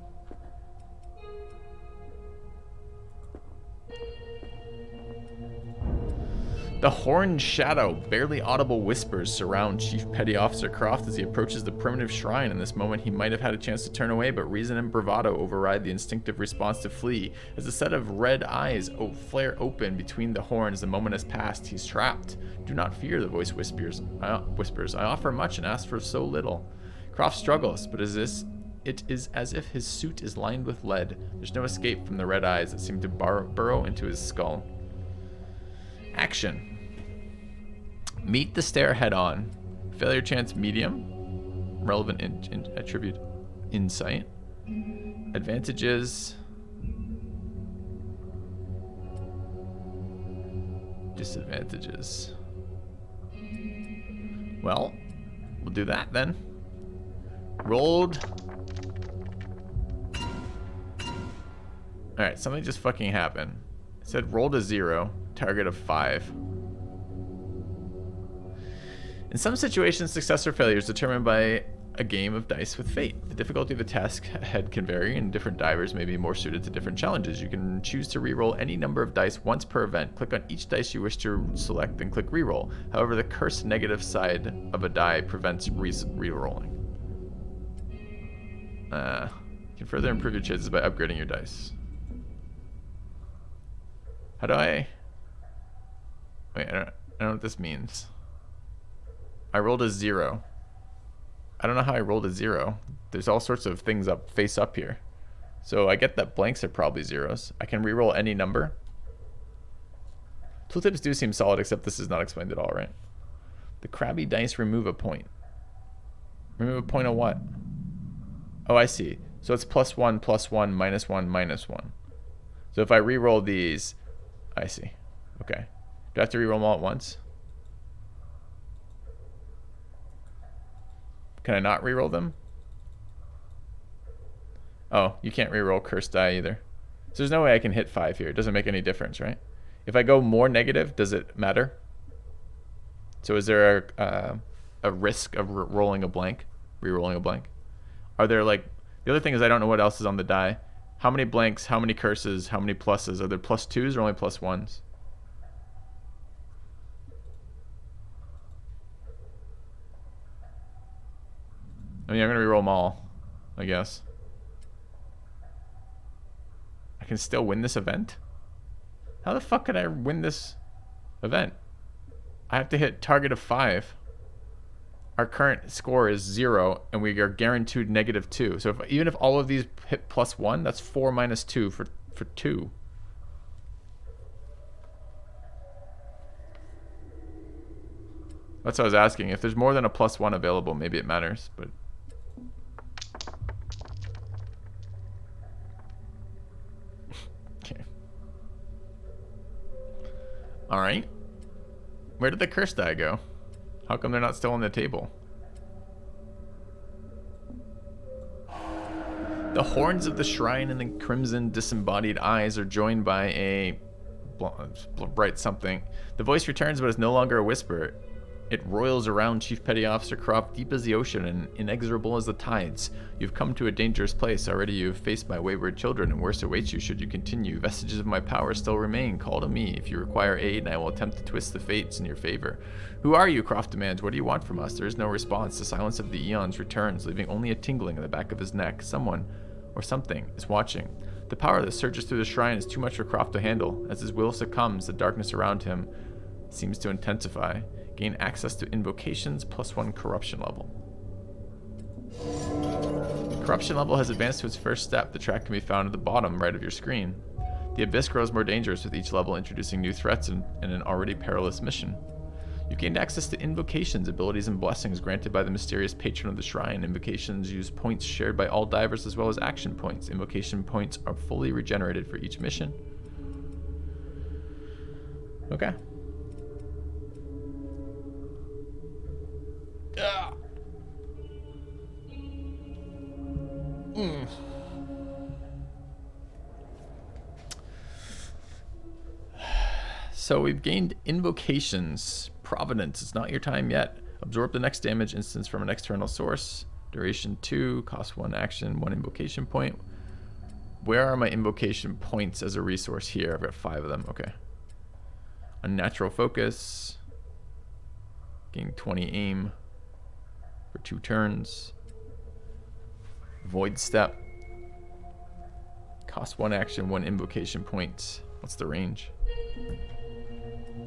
The horned shadow, barely audible whispers surround Chief Petty Officer Croft as he approaches the primitive shrine. In this moment, he might have had a chance to turn away, but reason and bravado override the instinctive response to flee. As a set of red eyes flare open between the horns, the moment has passed. He's trapped. Do not fear, the voice whispers. I offer much and ask for so little. Croft struggles, but it is as if his suit is lined with lead. There's no escape from the red eyes that seem to burrow into his skull. Action. Meet the stare head on. Failure chance medium. Relevant attribute insight. Advantages. Disadvantages. Well, we'll do that then. Rolled. Alright, something just fucking happened. It said roll to 0, target of 5. In some situations, success or failure is determined by a game of dice with fate. The difficulty of the task ahead can vary, and different divers may be more suited to different challenges. You can choose to reroll any number of dice once per event. Click on each dice you wish to select and click reroll. However, the cursed negative side of a die prevents rerolling. You can further improve your chances by upgrading your dice. How do I... Wait, I don't know what this means. I rolled a 0. I don't know how I rolled a 0. There's all sorts of things up, face up here. So I get that blanks are probably zeros. I can reroll any number. Tooltips do seem solid, except this is not explained at all, right? The crabby dice remove a point. Remove a point of what? Oh, I see. So it's +1, +1, -1, -1. So if I reroll these, I see. Okay. Do I have to reroll them all at once? Can I not reroll them? Oh, you can't reroll cursed die either. So there's no way I can hit 5 here. It doesn't make any difference, right? If I go more negative, does it matter? So is there a risk of rolling a blank? Rerolling a blank? Are there like... The other thing is I don't know what else is on the die. How many blanks, how many curses, how many pluses? Are there +2s or only +1s? I mean, I'm going to reroll them all, I guess. I can still win this event? How the fuck could I win this event? I have to hit target of 5. Our current score is 0, and we are guaranteed -2. So even if all of these hit +1, that's 4 minus 2 for 2. That's what I was asking. If there's more than a +1 available, maybe it matters, but... Okay. Alright. Where did the curse die go? How come they're not still on the table? The horns of the shrine and the crimson disembodied eyes are joined by a bright something. The voice returns, but it's no longer a whisper. It roils around Chief Petty Officer Croft, deep as the ocean and inexorable as the tides. You've come to a dangerous place. Already you've faced my wayward children, and worse awaits you should you continue. Vestiges of my power still remain. Call to me if you require aid, and I will attempt to twist the fates in your favor. Who are you? Croft demands. What do you want from us? There is no response. The silence of the eons returns, leaving only a tingling in the back of his neck. Someone, or something, is watching. The power that surges through the shrine is too much for Croft to handle. As his will succumbs, the darkness around him seems to intensify. Gain access to invocations, +1 corruption level. Corruption level has advanced to its first step. The track can be found at the bottom right of your screen. The abyss grows more dangerous with each level, introducing new threats and an already perilous mission. You've gained access to invocations, abilities and blessings granted by the mysterious patron of the shrine. Invocations use points shared by all divers as well as action points. Invocation points are fully regenerated for each mission. Okay. So we've gained invocations. Providence, it's not your time yet. Absorb the next damage instance from an external source. Duration 2, cost 1 action, 1 invocation point. Where are my invocation points as a resource here? I've got 5 of them, okay. Unnatural focus. Gain 20 aim for 2 turns. Void step. Cost 1 action, 1 invocation point. What's the range?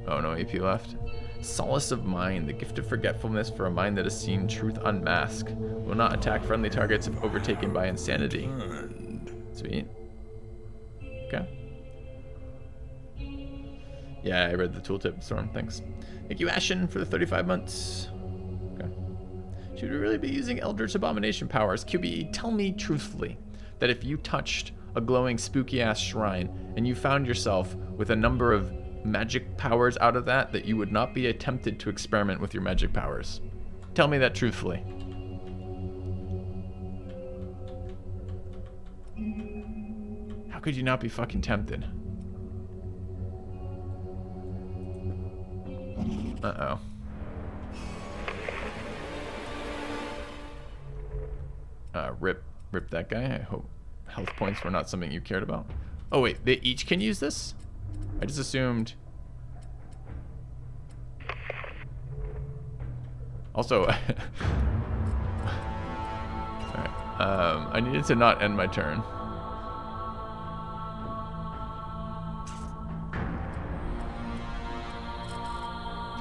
Oh, no AP left. Solace of Mind, the gift of forgetfulness for a mind that has seen truth unmasked. Will not attack friendly targets if overtaken by insanity. Sweet. Okay. Yeah, I read the tooltip, Storm. Thanks. Thank you, Ashen, for the 35 months. Okay. Should we really be using Eldritch Abomination powers? QBE, tell me truthfully that if you touched a glowing spooky ass shrine and you found yourself with a number of magic powers out of that, that you would not be tempted to experiment with your magic powers. Tell me that truthfully. How could you not be fucking tempted? Uh-oh. Rip that guy. I hope health points were not something you cared about. Oh wait, they each can use this? I just assumed. Also, alright, I needed to not end my turn.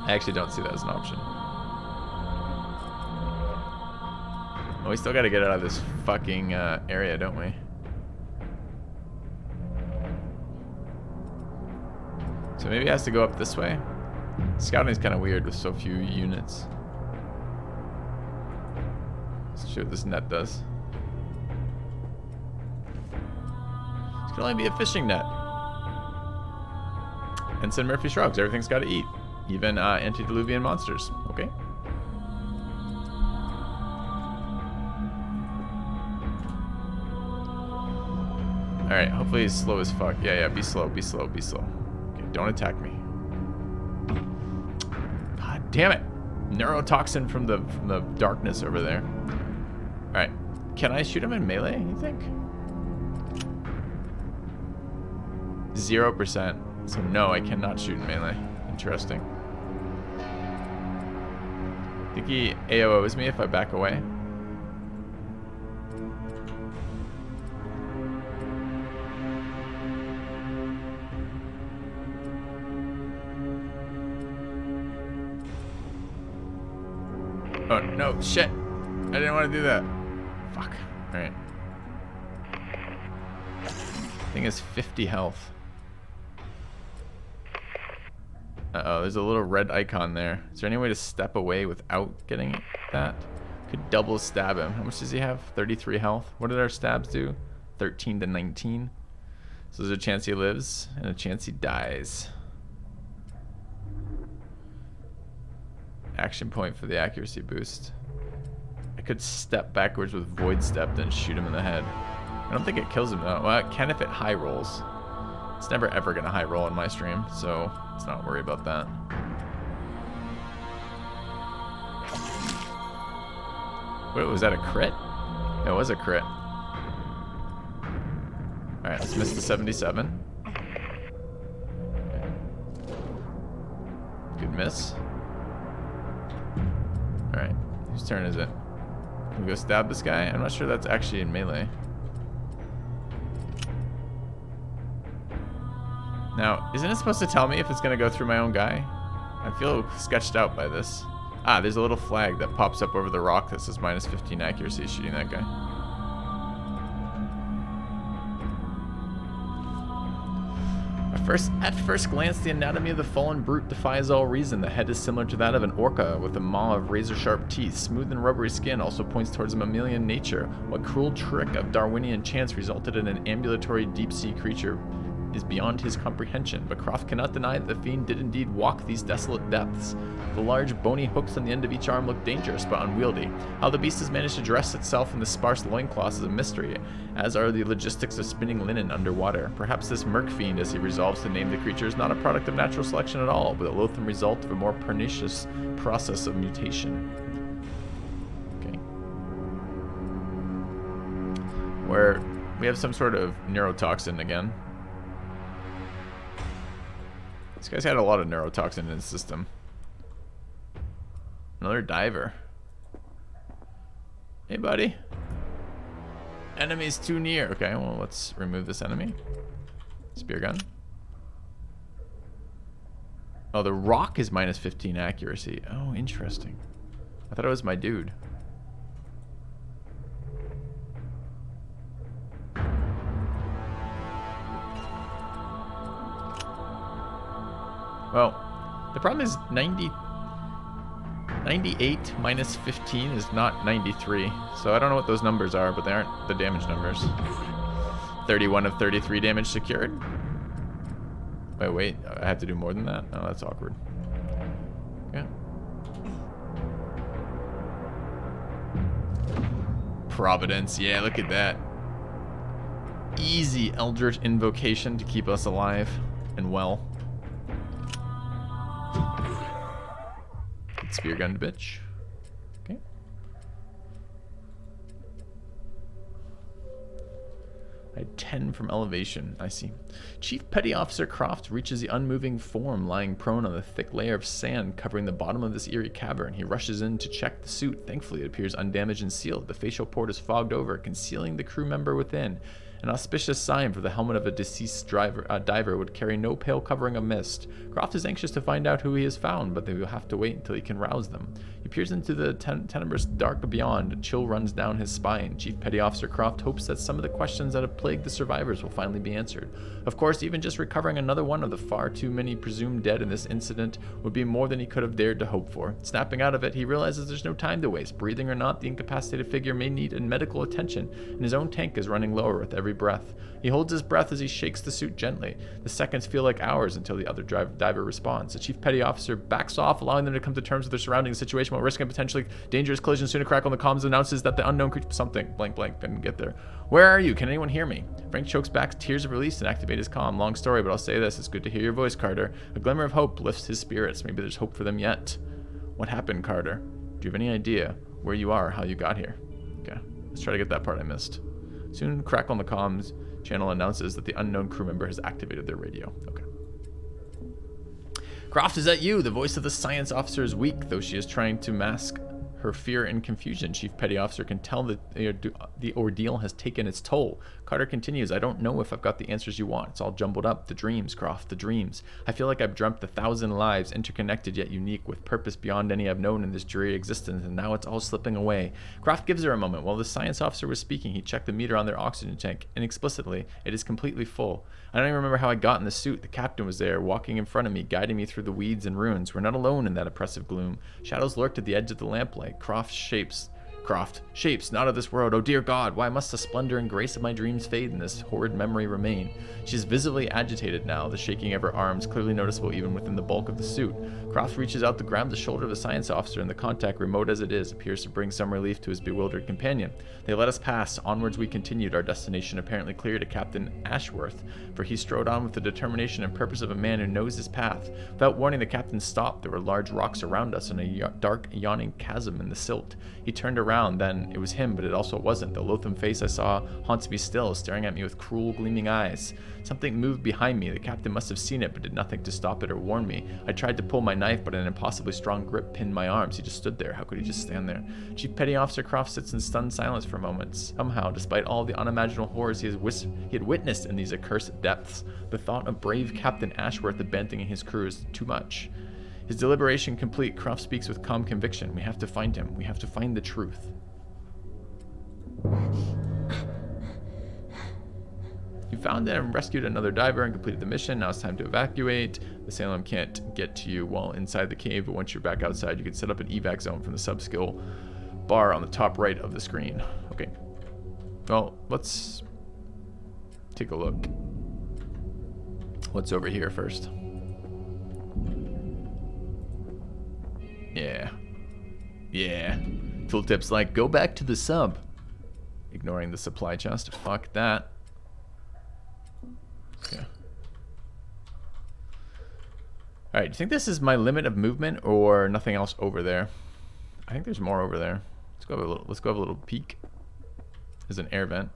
I actually don't see that as an option. Oh, we still gotta get out of this fucking area, don't we? So maybe it has to go up this way? Scouting's kind of weird with so few units. Let's see what this net does. This can only be a fishing net. Ensign Murphy shrugs. Everything's got to eat. Even antediluvian monsters. Okay. Alright, hopefully he's slow as fuck. Yeah, be slow, be slow, be slow. Okay, don't attack me. God damn it! Neurotoxin from the darkness over there. Alright. Can I shoot him in melee, you think? 0%. So no, I cannot shoot in melee. Interesting. Think he AOs me if I back away? Oh, no, shit. I didn't want to do that. Fuck. Alright. Thing is 50 health. Uh-oh, there's a little red icon there. Is there any way to step away without getting that? Could double stab him. How much does he have? 33 health. What did our stabs do? 13 to 19. So there's a chance he lives and a chance he dies. Action point for the accuracy boost. I could step backwards with void step, then shoot him in the head. I don't think it kills him though. Well, it can if it high rolls. It's never ever gonna high roll in my stream, so let's not worry about that. What, was that a crit? It was a crit. Alright, let's miss the 77. Good miss. Alright, whose turn is it? Can we go stab this guy? I'm not sure that's actually in melee. Now, isn't it supposed to tell me if it's going to go through my own guy? I feel sketched out by this. Ah, there's a little flag that pops up over the rock that says minus 15 accuracy shooting that guy. At first glance, the anatomy of the fallen brute defies all reason. The head is similar to that of an orca, with a maw of razor-sharp teeth. Smooth and rubbery skin also points towards a mammalian nature. What cruel trick of Darwinian chance resulted in an ambulatory deep-sea creature is beyond his comprehension, but Croft cannot deny that the fiend did indeed walk these desolate depths. The large bony hooks on the end of each arm look dangerous but unwieldy. How the beast has managed to dress itself in the sparse loincloths is a mystery, as are the logistics of spinning linen underwater. Perhaps this merc fiend, as he resolves to name the creature, is not a product of natural selection at all, but a loathsome result of a more pernicious process of mutation. Okay. Where we have some sort of neurotoxin again. This guy's had a lot of neurotoxin in his system. Another diver. Hey, buddy. Enemy's too near. Okay, well, let's remove this enemy. Spear gun. Oh, the rock is minus 15 accuracy. Oh, interesting. I thought it was my dude. Well, the problem is 98 minus 15 is not 93. So I don't know what those numbers are, but they aren't the damage numbers. 31 of 33 damage secured. Wait, I have to do more than that? Oh, that's awkward. Okay. Providence, yeah, look at that. Easy Eldritch invocation to keep us alive and well. Get spear gunned, bitch. Okay. I had 10 from elevation. I see. Chief Petty Officer Croft reaches the unmoving form lying prone on the thick layer of sand covering the bottom of this eerie cavern. He rushes in to check the suit. Thankfully, it appears undamaged and sealed. The facial port is fogged over, concealing the crew member within. An auspicious sign, for the helmet of a deceased diver would carry no pale covering of mist. Croft is anxious to find out who he has found, but they will have to wait until he can rouse them. He peers into the tenebrous dark beyond. A chill runs down his spine. Chief Petty Officer Croft hopes that some of the questions that have plagued the survivors will finally be answered. Of course, even just recovering another one of the far too many presumed dead in this incident would be more than he could have dared to hope for. Snapping out of it, he realizes there's no time to waste. Breathing or not, the incapacitated figure may need medical attention, and his own tank is running lower with every breath. He holds his breath as he shakes the suit gently. The seconds feel like hours until the other diver responds. The Chief Petty Officer backs off, allowing them to come to terms with their surrounding situation while risking a potentially dangerous collision. Soon a crackle in the comms announces that the unknown creature... Something. Blank. Didn't get there. Where are you? Can anyone hear me? Frank chokes back tears of release and activates his comm. Long story, but I'll say this. It's good to hear your voice, Carter. A glimmer of hope lifts his spirits. Maybe there's hope for them yet. What happened, Carter? Do you have any idea where you are, how you got here? Okay. Let's try to get that part I missed. Soon, a crackle in the comms channel announces that the unknown crew member has activated their radio. Okay. Croft, is that you? The voice of the science officer is weak, though she is trying to mask her fear and confusion. Chief Petty Officer can tell that the ordeal has taken its toll. Carter continues, I don't know if I've got the answers you want. It's all jumbled up. The dreams, Croft, the dreams. I feel like I've dreamt 1,000 lives, interconnected yet unique, with purpose beyond any I've known in this dreary existence, and now it's all slipping away. Croft gives her a moment. While the science officer was speaking, he checked the meter on their oxygen tank. Inexplicitly, it is completely full. I don't even remember how I got in the suit. The captain was there, walking in front of me, guiding me through the weeds and ruins. We're not alone in that oppressive gloom. Shadows lurked at the edge of the lamplight. Croft, shapes not of this world. Oh dear God, why must the splendor and grace of my dreams fade and this horrid memory remain? She is visibly agitated now, the shaking of her arms clearly noticeable even within the bulk of the suit. Croft reaches out to grab the shoulder of the science officer, and the contact, remote as it is, appears to bring some relief to his bewildered companion. They let us pass. Onwards we continued, our destination apparently clear to Captain Ashworth, for he strode on with the determination and purpose of a man who knows his path. Without warning, the captain stopped. There were large rocks around us and a dark, yawning chasm in the silt. He turned around, then it was him, but it also wasn't. The loathsome face I saw haunts me still, staring at me with cruel, gleaming eyes. Something moved behind me. The captain must have seen it, but did nothing to stop it or warn me. I tried to pull my knife, but an impossibly strong grip pinned my arms. He just stood there. How could he just stand there? Chief Petty Officer Croft sits in stunned silence for a moment. Somehow, despite all the unimaginable horrors he had witnessed in these accursed depths, the thought of brave Captain Ashworth abandoning his crew is too much. His deliberation complete, Croft speaks with calm conviction. We have to find him. We have to find the truth. You found and rescued another diver and completed the mission. Now it's time to evacuate. The Salem can't get to you while inside the cave, but once you're back outside, you can set up an evac zone from the sub-skill bar on the top right of the screen. Okay. Well, let's take a look. What's over here first? Yeah. Tooltips like, go back to the sub. Ignoring the supply chest. Fuck that. Okay. Alright, do you think this is my limit of movement or nothing else over there? I think there's more over there. Let's go have a little peek. There's an air vent.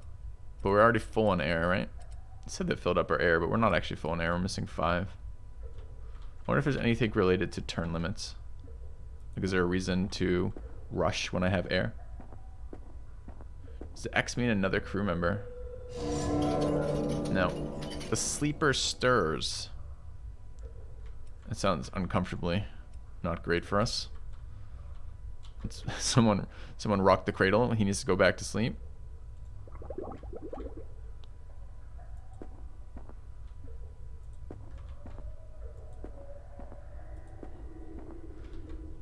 But we're already full on air, right? It said that filled up our air, but we're not actually full on air. We're missing 5. I wonder if there's anything related to turn limits. Like, is there a reason to rush when I have air? Does the X mean another crew member? No. The sleeper stirs. That sounds uncomfortably not great for us. Someone rocked the cradle. He needs to go back to sleep.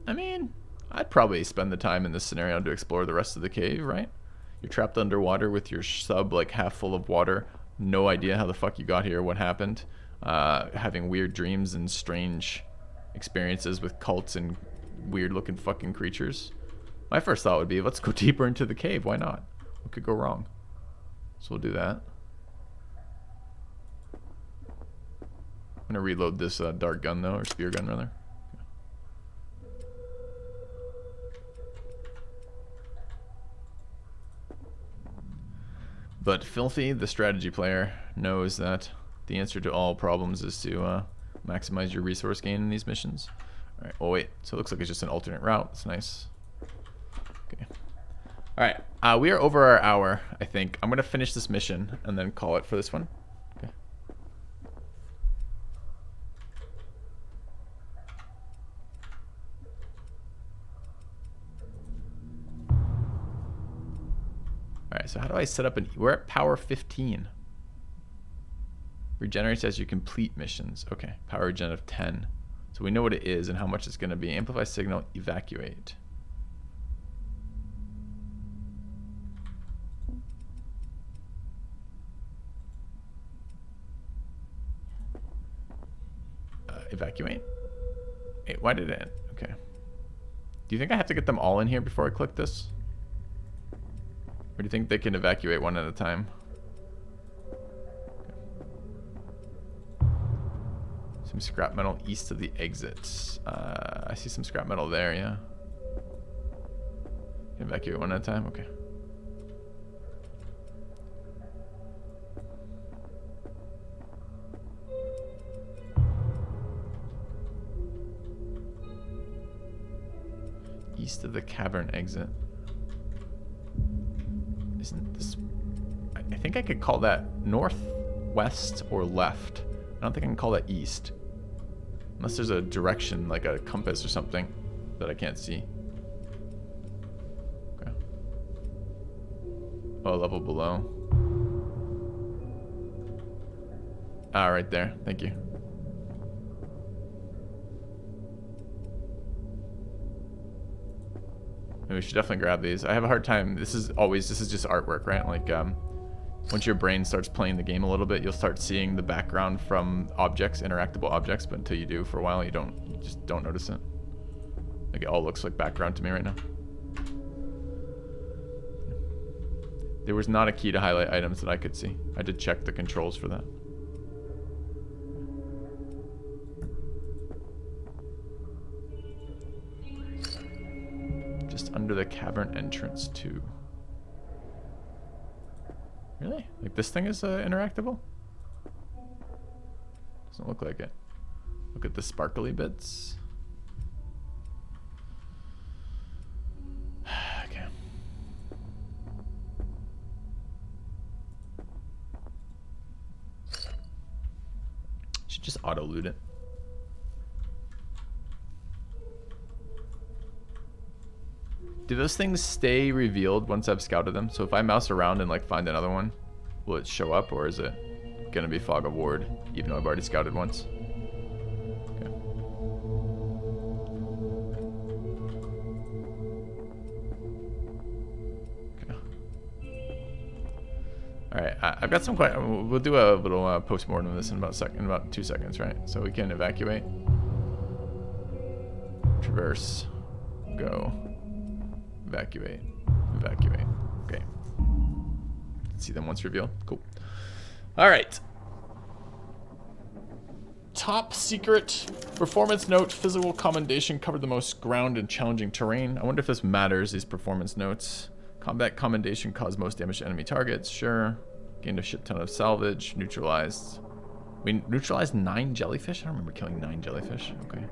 I mean, I'd probably spend the time in this scenario to explore the rest of the cave, right? You're trapped underwater with your sub like half full of water. No idea how the fuck you got here, what happened. having weird dreams and strange experiences with cults and weird looking fucking creatures. My first thought would be, let's go deeper into the cave. Why not? What could go wrong? So we'll do that. I'm gonna reload this dart gun though, or spear gun rather. But Filthy, the strategy player, knows that the answer to all problems is to maximize your resource gain in these missions. Alright, oh wait, so it looks like it's just an alternate route. That's nice. Okay. Alright, we are over our hour, I think. I'm going to finish this mission and then call it for this one. Okay. Alright, so how do I set up an... We're at power 15. Regenerates as you complete missions. Okay, power regen of 10. So we know what it is and how much it's going to be. Amplify signal, evacuate. Evacuate? Wait, why did it end? Okay. Do you think I have to get them all in here before I click this? Or do you think they can evacuate one at a time? Some scrap metal east of the exits. I see some scrap metal there, yeah. Can evacuate one at a time? Okay. East of the cavern exit. Isn't this... I think I could call that north, west, or left. I don't think I can call that east. Unless there's a direction, like a compass or something, that I can't see. Okay. Oh, level below. Ah, right there. Thank you. We should definitely grab these. I have a hard time. This is just artwork, right? Like, once your brain starts playing the game a little bit, you'll start seeing the background from objects, interactable objects, but until you do for a while, you just don't notice it. Like, it all looks like background to me right now. There was not a key to highlight items that I could see. I did check the controls for that. Just under the cavern entrance too. Really? Like this thing is interactable? Doesn't look like it. Look at the sparkly bits. Okay. Should just auto loot it. Do those things stay revealed once I've scouted them? So if I mouse around and like find another one, will it show up, or is it gonna be fog of ward even though I've already scouted once? Okay. All right, I've got some questions. We'll do a little post-mortem of this in about 2 seconds, right? So we can evacuate, traverse, go. Evacuate. Evacuate. Okay. See them once revealed. Cool. All right. Top secret. Performance note. Physical commendation covered the most ground and challenging terrain. I wonder if this matters, these performance notes. Combat commendation caused most damage to enemy targets. Sure. Gained a shit ton of salvage. Neutralized. We neutralized 9 jellyfish? I don't remember killing 9 jellyfish. Okay.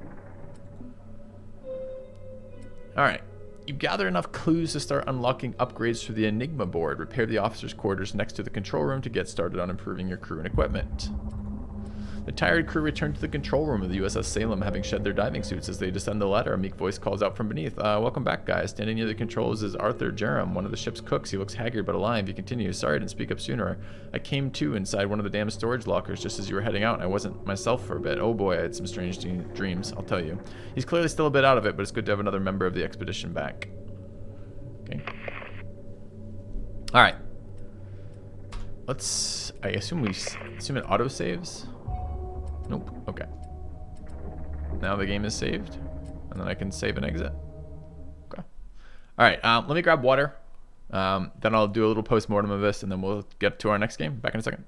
All right. You gather enough clues to start unlocking upgrades for the Enigma board. Repair the officers' quarters next to the control room to get started on improving your crew and equipment. The tired crew return to the control room of the USS Salem, having shed their diving suits. As they descend the ladder, a meek voice calls out from beneath. Welcome back, guys. Standing near the controls is Arthur Jerem, one of the ship's cooks. He looks haggard but alive. He continues. Sorry I didn't speak up sooner. I came to inside one of the damn storage lockers just as you were heading out, and I wasn't myself for a bit. Oh boy, I had some strange dreams, I'll tell you. He's clearly still a bit out of it, but it's good to have another member of the expedition back. Okay. Alright. Let's... I assume it auto-saves? Nope. Okay. Now the game is saved, and then I can save and exit. Okay. All right. Let me grab water. Then I'll do a little post-mortem of this, and then we'll get to our next game. Back in a second.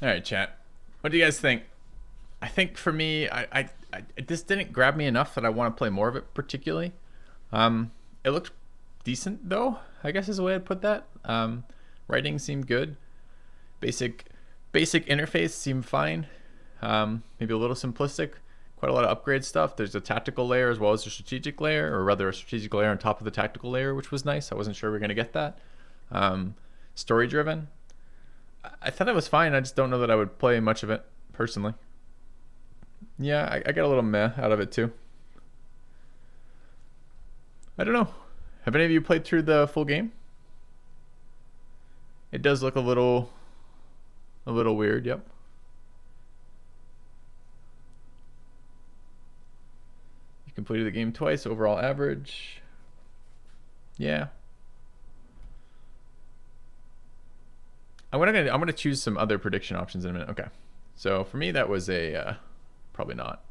All right, chat. What do you guys think? I think for me, this didn't grab me enough that I want to play more of it particularly. It looked decent though, I guess is the way I'd put that. Writing seemed good. Basic interface seemed fine. Maybe a little simplistic. Quite a lot of upgrade stuff. There's a tactical layer as well as a strategic layer, or rather a strategic layer on top of the tactical layer, which was nice. I wasn't sure we were going to get that. Story driven. I thought it was fine. I just don't know that I would play much of it personally. Yeah, I got a little meh out of it too. I don't know. Have any of you played through the full game? It does look a little weird. Yep. You completed the game twice. Overall average. Yeah. I'm gonna choose some other prediction options in a minute. Okay. So for me, that was a probably not.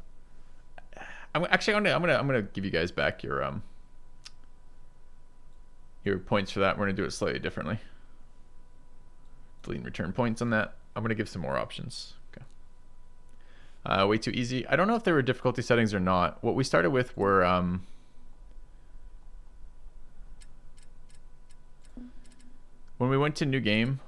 I'm gonna give you guys back your points for that. We're gonna do it slightly differently. Delete and return points on that. I'm gonna give some more options. Okay. Way too easy. I don't know if there were difficulty settings or not. What we started with were when we went to new game,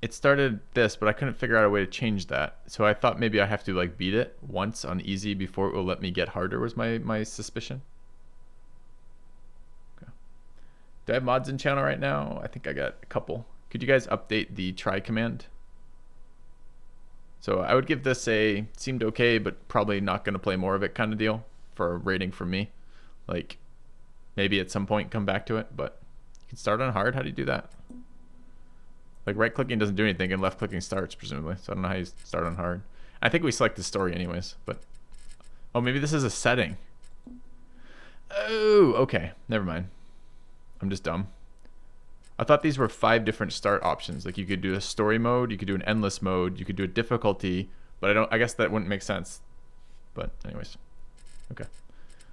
it started this, but I couldn't figure out a way to change that. So I thought maybe I have to like beat it once on easy before it will let me get harder, was my suspicion. Okay. Do I have mods in channel right now? I think I got a couple. Could you guys update the try command? So I would give this a seemed okay, but probably not going to play more of it kind of deal for a rating from me. Like maybe at some point come back to it, but you can start on hard. How do you do that? Like right clicking doesn't do anything and left clicking starts presumably. So I don't know how you start on hard. I think we select the story anyways, but oh, maybe this is a setting. Oh, okay. Never mind. I'm just dumb. I thought these were 5 different start options. Like you could do a story mode, you could do an endless mode, you could do a difficulty, but I guess that wouldn't make sense. But anyways, okay.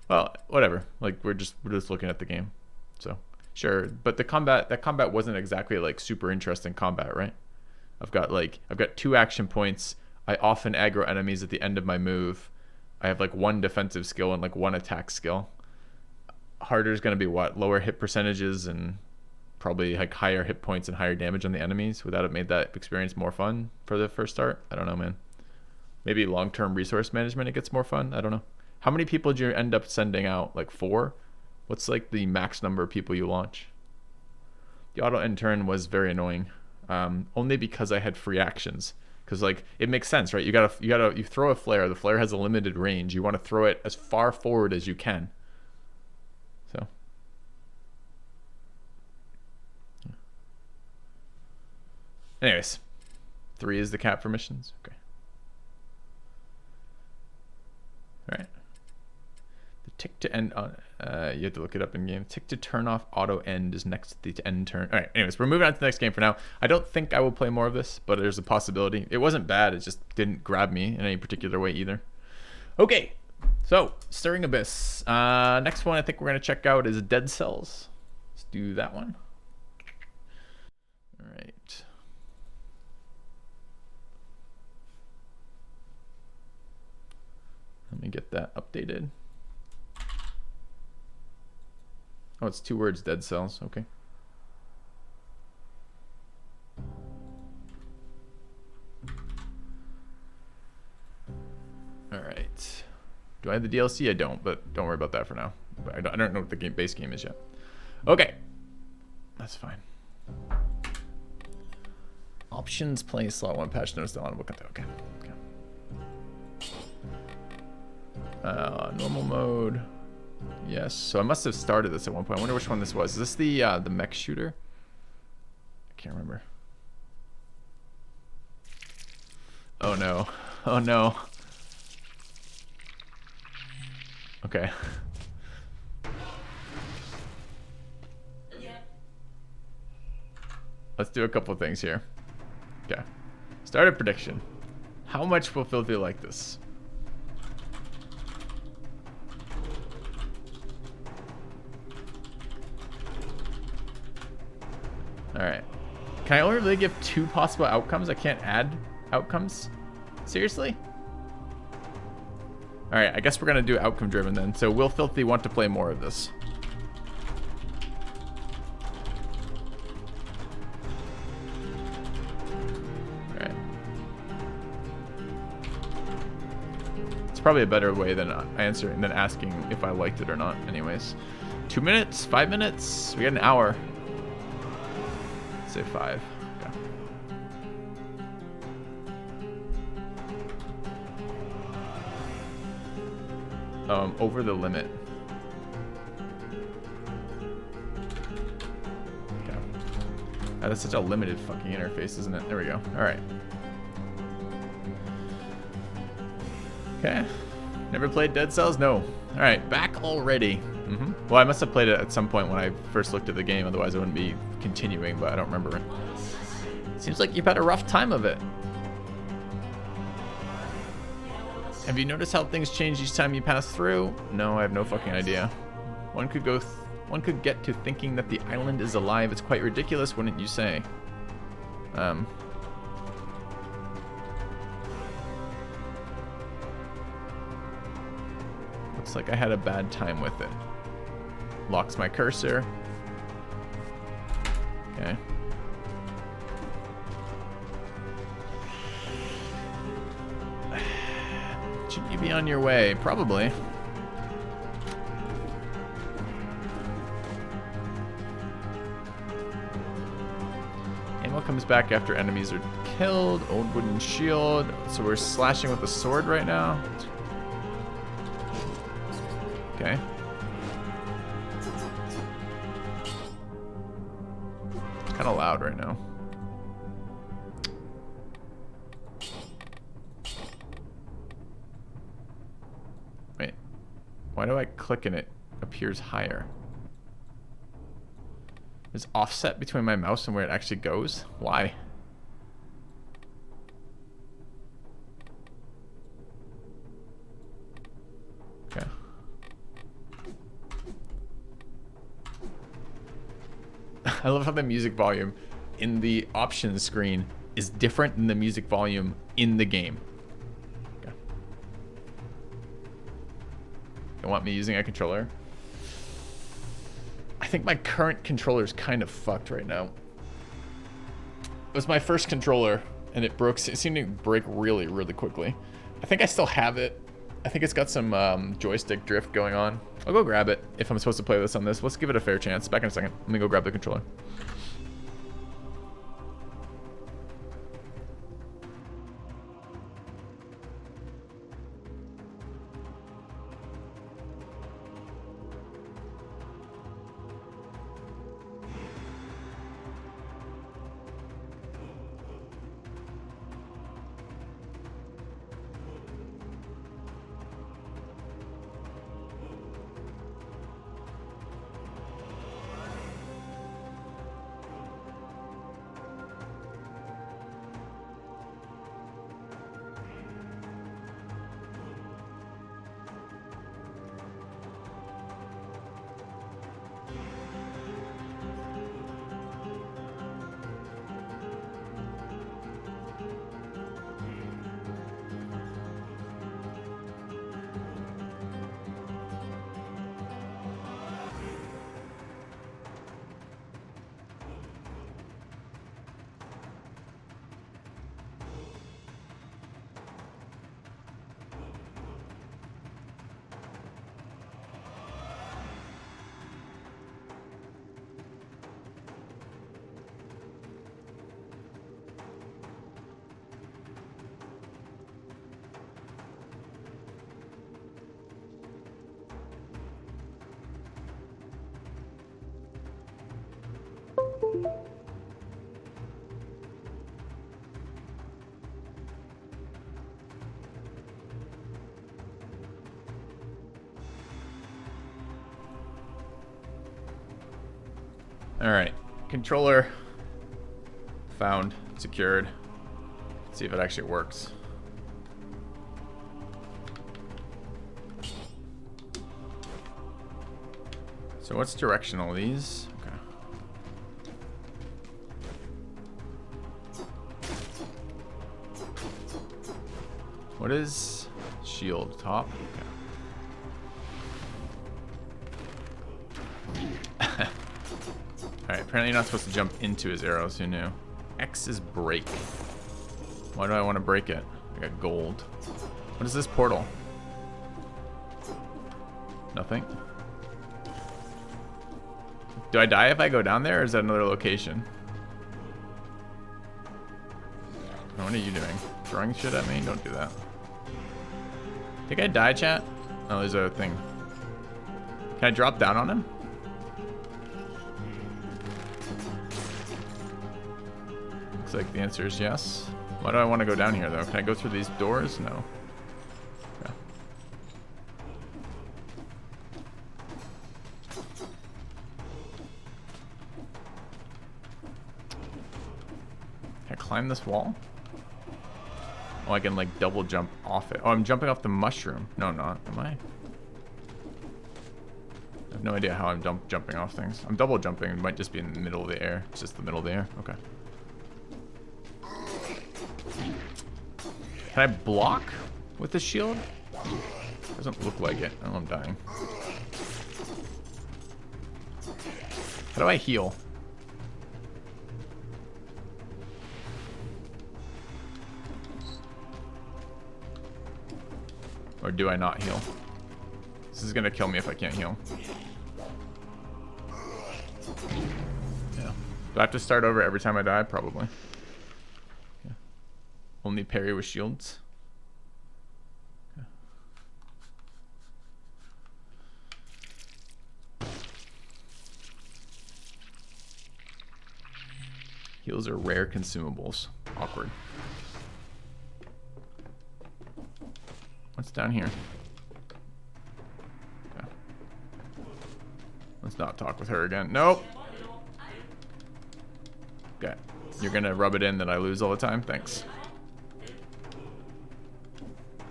Well, whatever. Like we're just looking at the game, so sure. But that combat wasn't exactly like super interesting combat, right? I've got 2 action points. I often aggro enemies at the end of my move. I have like 1 defensive skill and like 1 attack skill. Harder is gonna be what? Lower hit percentages and probably like higher hit points and higher damage on the enemies. Would that have made that experience more fun for the first start? I don't know, man. Maybe long-term resource management, it gets more fun. I don't know. How many people did you end up sending out? Like 4? What's like the max number of people you launch? The auto end turn was very annoying, only because I had free actions. Because like it makes sense, right? You throw a flare. The flare has a limited range. You want to throw it as far forward as you can. So. Anyways, 3 is the cap for missions. Okay. All right. The tick to end on. You have to look it up in game. Tick to turn off auto end is next to the end turn. All right. Anyways, we're moving on to the next game for now. I don't think I will play more of this, but there's a possibility. It wasn't bad. It just didn't grab me in any particular way either. Okay. So Stirring Abyss. Next one I think we're gonna check out is Deadcells. Let's do that one. All right. Let me get that updated. Oh, it's 2 words, Deadcells. Okay. All right. Do I have the DLC? I don't, but don't worry about that for now. I don't know what the base game is yet. Okay. That's fine. Options, play slot 1, patch notes, down. Okay. Normal mode. Yes. So I must have started this at one point. I wonder which one this was. Is this the mech shooter? I can't remember. Oh no. Oh no. Okay. Let's do a couple of things here. Okay. Start a prediction. How much will Filthy like this? Alright. Can I only really give 2 possible outcomes? I can't add outcomes? Seriously? Alright, I guess we're going to do outcome driven then. So will Filthy want to play more of this? Alright. It's probably a better way than asking if I liked it or not anyways. 2 minutes? 5 minutes? We got an hour. Say 5. Okay. Over the limit. Okay. That's such a limited fucking interface, isn't it? There we go. All right. Okay. Never played Deadcells? No. All right. Back already. Well, I must have played it at some point when I first looked at the game. Otherwise, I wouldn't be continuing, but I don't remember it. Seems like you've had a rough time of it. Have you noticed how things change each time you pass through? No, I have no fucking idea. One could get to thinking that the island is alive. It's quite ridiculous, wouldn't you say? Looks like I had a bad time with it. Locks my cursor. Okay. Shouldn't you be on your way? Probably. Ammo comes back after enemies are killed. Old wooden shield. So we're slashing with the sword right now. Okay. Kind of loud right now. Wait. Why do I click and it appears higher? There's offset between my mouse and where it actually goes? Why? Okay. I love how the music volume in the options screen is different than the music volume in the game. Okay. You want me using a controller? I think my current controller is kind of fucked right now. It was my first controller, and it broke. It seemed to break really, really quickly. I think I still have it. I think it's got some joystick drift going on. I'll go grab it if I'm supposed to play this on this. Let's give it a fair chance. Back in a second. Let me go grab the controller. All right, controller found, secured. Let's see if it actually works. So what's directional? These? Okay. What is shield? Top? Okay. Alright, apparently you're not supposed to jump into his arrows. Who knew? X is break. Why do I want to break it? I got gold. What is this portal? Nothing. Do I die if I go down there, or is that another location? What are you doing? Throwing shit at me? Don't do that. Think I die, chat? Oh, there's a thing. Can I drop down on him? Looks like the answer is yes. Why do I want to go down here, though? Can I go through these doors? No. Okay. Can I climb this wall? Oh, I can, like, double jump off it. Oh, I'm jumping off the mushroom. No, I'm not. Am I? I have no idea how I'm jumping off things. I'm double jumping. It might just be in the middle of the air. It's just the middle of the air. Okay. Can I block with the shield? Doesn't look like it. Oh, I'm dying. How do I heal? Or do I not heal? This is gonna kill me if I can't heal. Yeah. Do I have to start over every time I die? Probably. Yeah. Only parry with shields. Okay. Heals are rare consumables. Awkward. What's down here? Okay. Let's not talk with her again. Nope. Okay. You're gonna rub it in that I lose all the time? Thanks.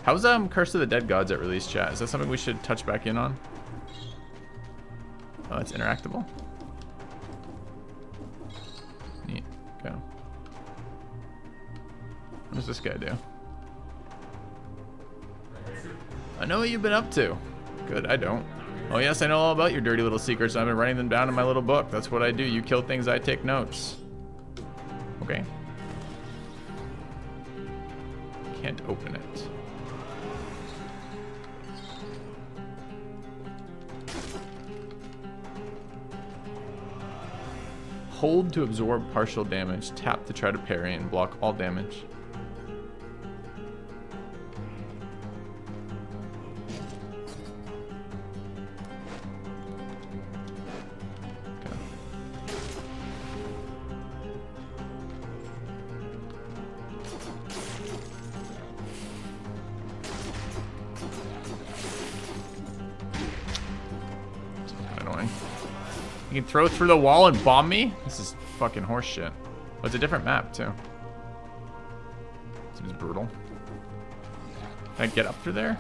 How's Curse of the Dead Gods at release, chat? Is that something we should touch back in on? Oh, it's interactable. Neat. Okay. What does this guy do? I know what you've been up to. Good, I don't. Oh yes, I know all about your dirty little secrets. I've been writing them down in my little book. That's what I do. You kill things, I take notes. Okay. Can't open it. Hold to absorb partial damage. Tap to try to parry and block all damage. You can throw through the wall and bomb me? This is fucking horseshit. Oh, it's a different map, too. Seems brutal. Can I get up through there?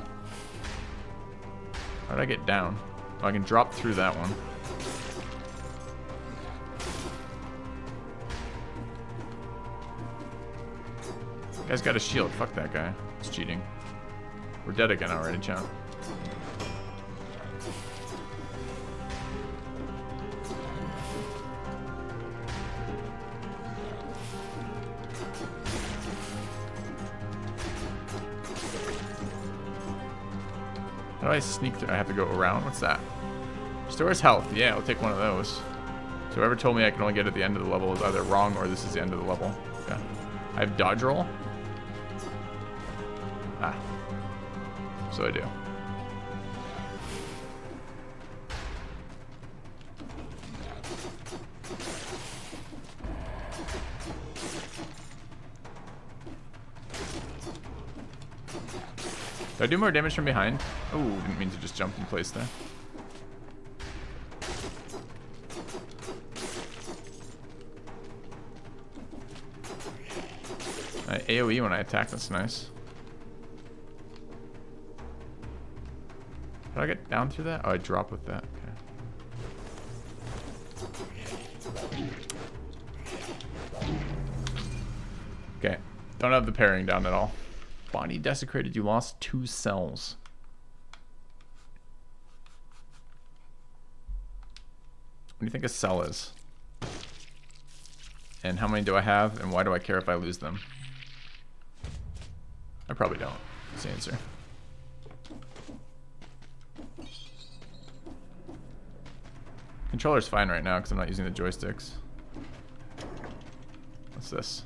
How did I get down? Oh, I can drop through that one. That guy's got a shield. Fuck that guy. It's cheating. We're dead again already, chat. How do I sneak through? I have to go around? What's that? Restores health. Yeah, I'll take one of those. So whoever told me I can only get at the end of the level is either wrong or this is the end of the level. Okay. I have dodge roll. Ah. So I do. Do I do more damage from behind? Oh, didn't mean to just jump in place there. I AoE when I attack, that's nice. How do I get down through that? Oh, I drop with that. Okay. Okay. Don't have the parrying down at all. Body desecrated, you lost 2 cells. What do you think a cell is? And how many do I have? And why do I care if I lose them? I probably don't. That's the answer. Controller's fine right now because I'm not using the joysticks. What's this?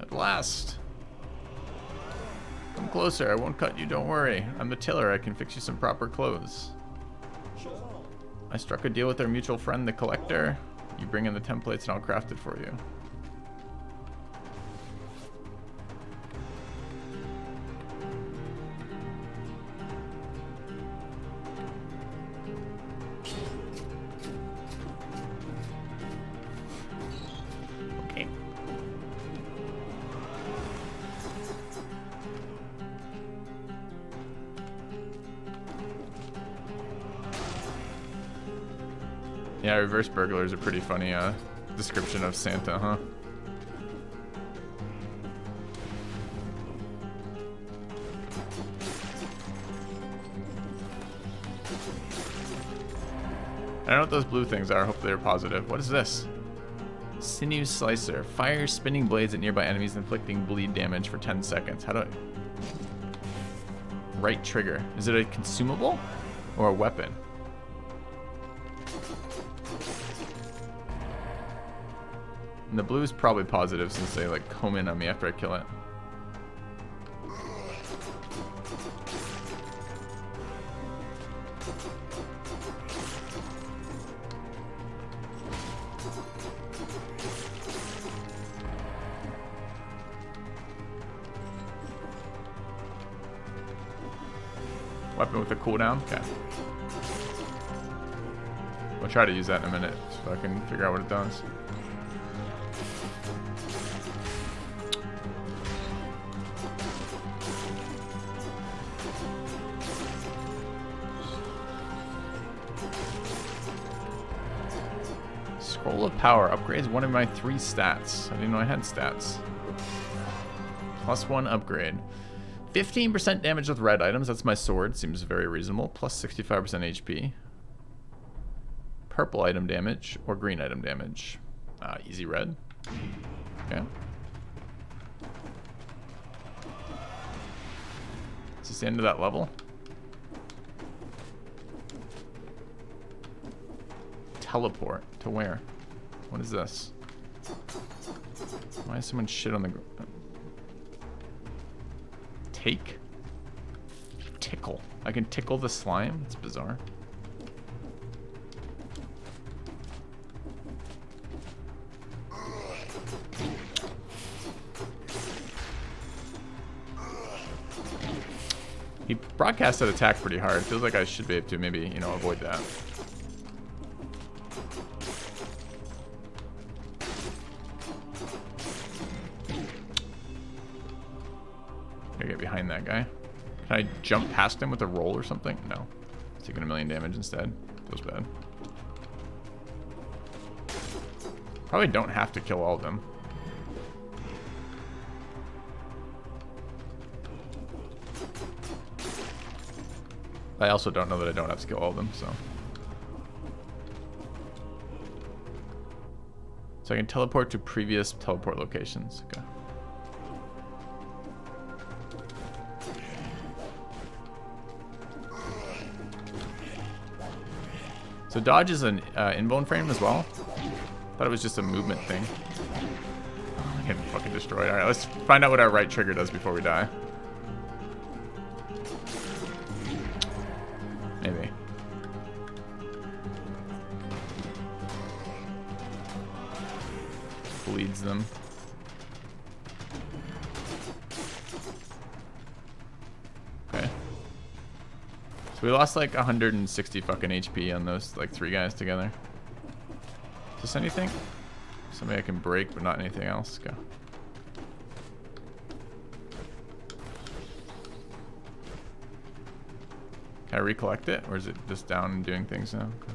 At last. Come closer, I won't cut you, don't worry. I'm the tiller, I can fix you some proper clothes. I struck a deal with our mutual friend, the collector. You bring in the templates and I'll craft it for you. Yeah, reverse burglar is a pretty funny description of Santa, huh? I don't know what those blue things are. Hopefully they're positive. What is this? Sinew Slicer. Fire spinning blades at nearby enemies, inflicting bleed damage for 10 seconds. How do I... Right trigger. Is it a consumable or a weapon? And the blue is probably positive since they like home in on me after I kill it. Weapon with a cooldown? Okay. I'll try to use that in a minute so I can figure out what it does. Scroll of Power upgrades one of my 3 stats. I didn't know I had stats. +1 upgrade. 15% damage with red items. That's my sword. Seems very reasonable. Plus 65% HP. Purple item damage or green item damage. Easy red. Okay. Is this the end of that level? Teleport to where? What is this? Why is someone shit on the ground? Take? Tickle. I can tickle the slime? It's bizarre. He broadcast that attack pretty hard. Feels like I should be able to maybe, you know, avoid that. Gotta get behind that guy. Can I jump past him with a roll or something? No. He's taking 1,000,000 damage instead. Feels bad. Probably don't have to kill all of them. I also don't know that I don't have to kill all of them, so. So I can teleport to previous teleport locations. Okay. So dodge is an invuln frame as well. Thought it was just a movement thing. I'm getting fucking destroyed. Alright, let's find out what our right trigger does before we die. Maybe. Bleeds them. Okay. So we lost like 160 fucking HP on those like 3 guys together. Is this anything? Something I can break, but not anything else. Go. Can I recollect it, or is it just down and doing things now? Okay.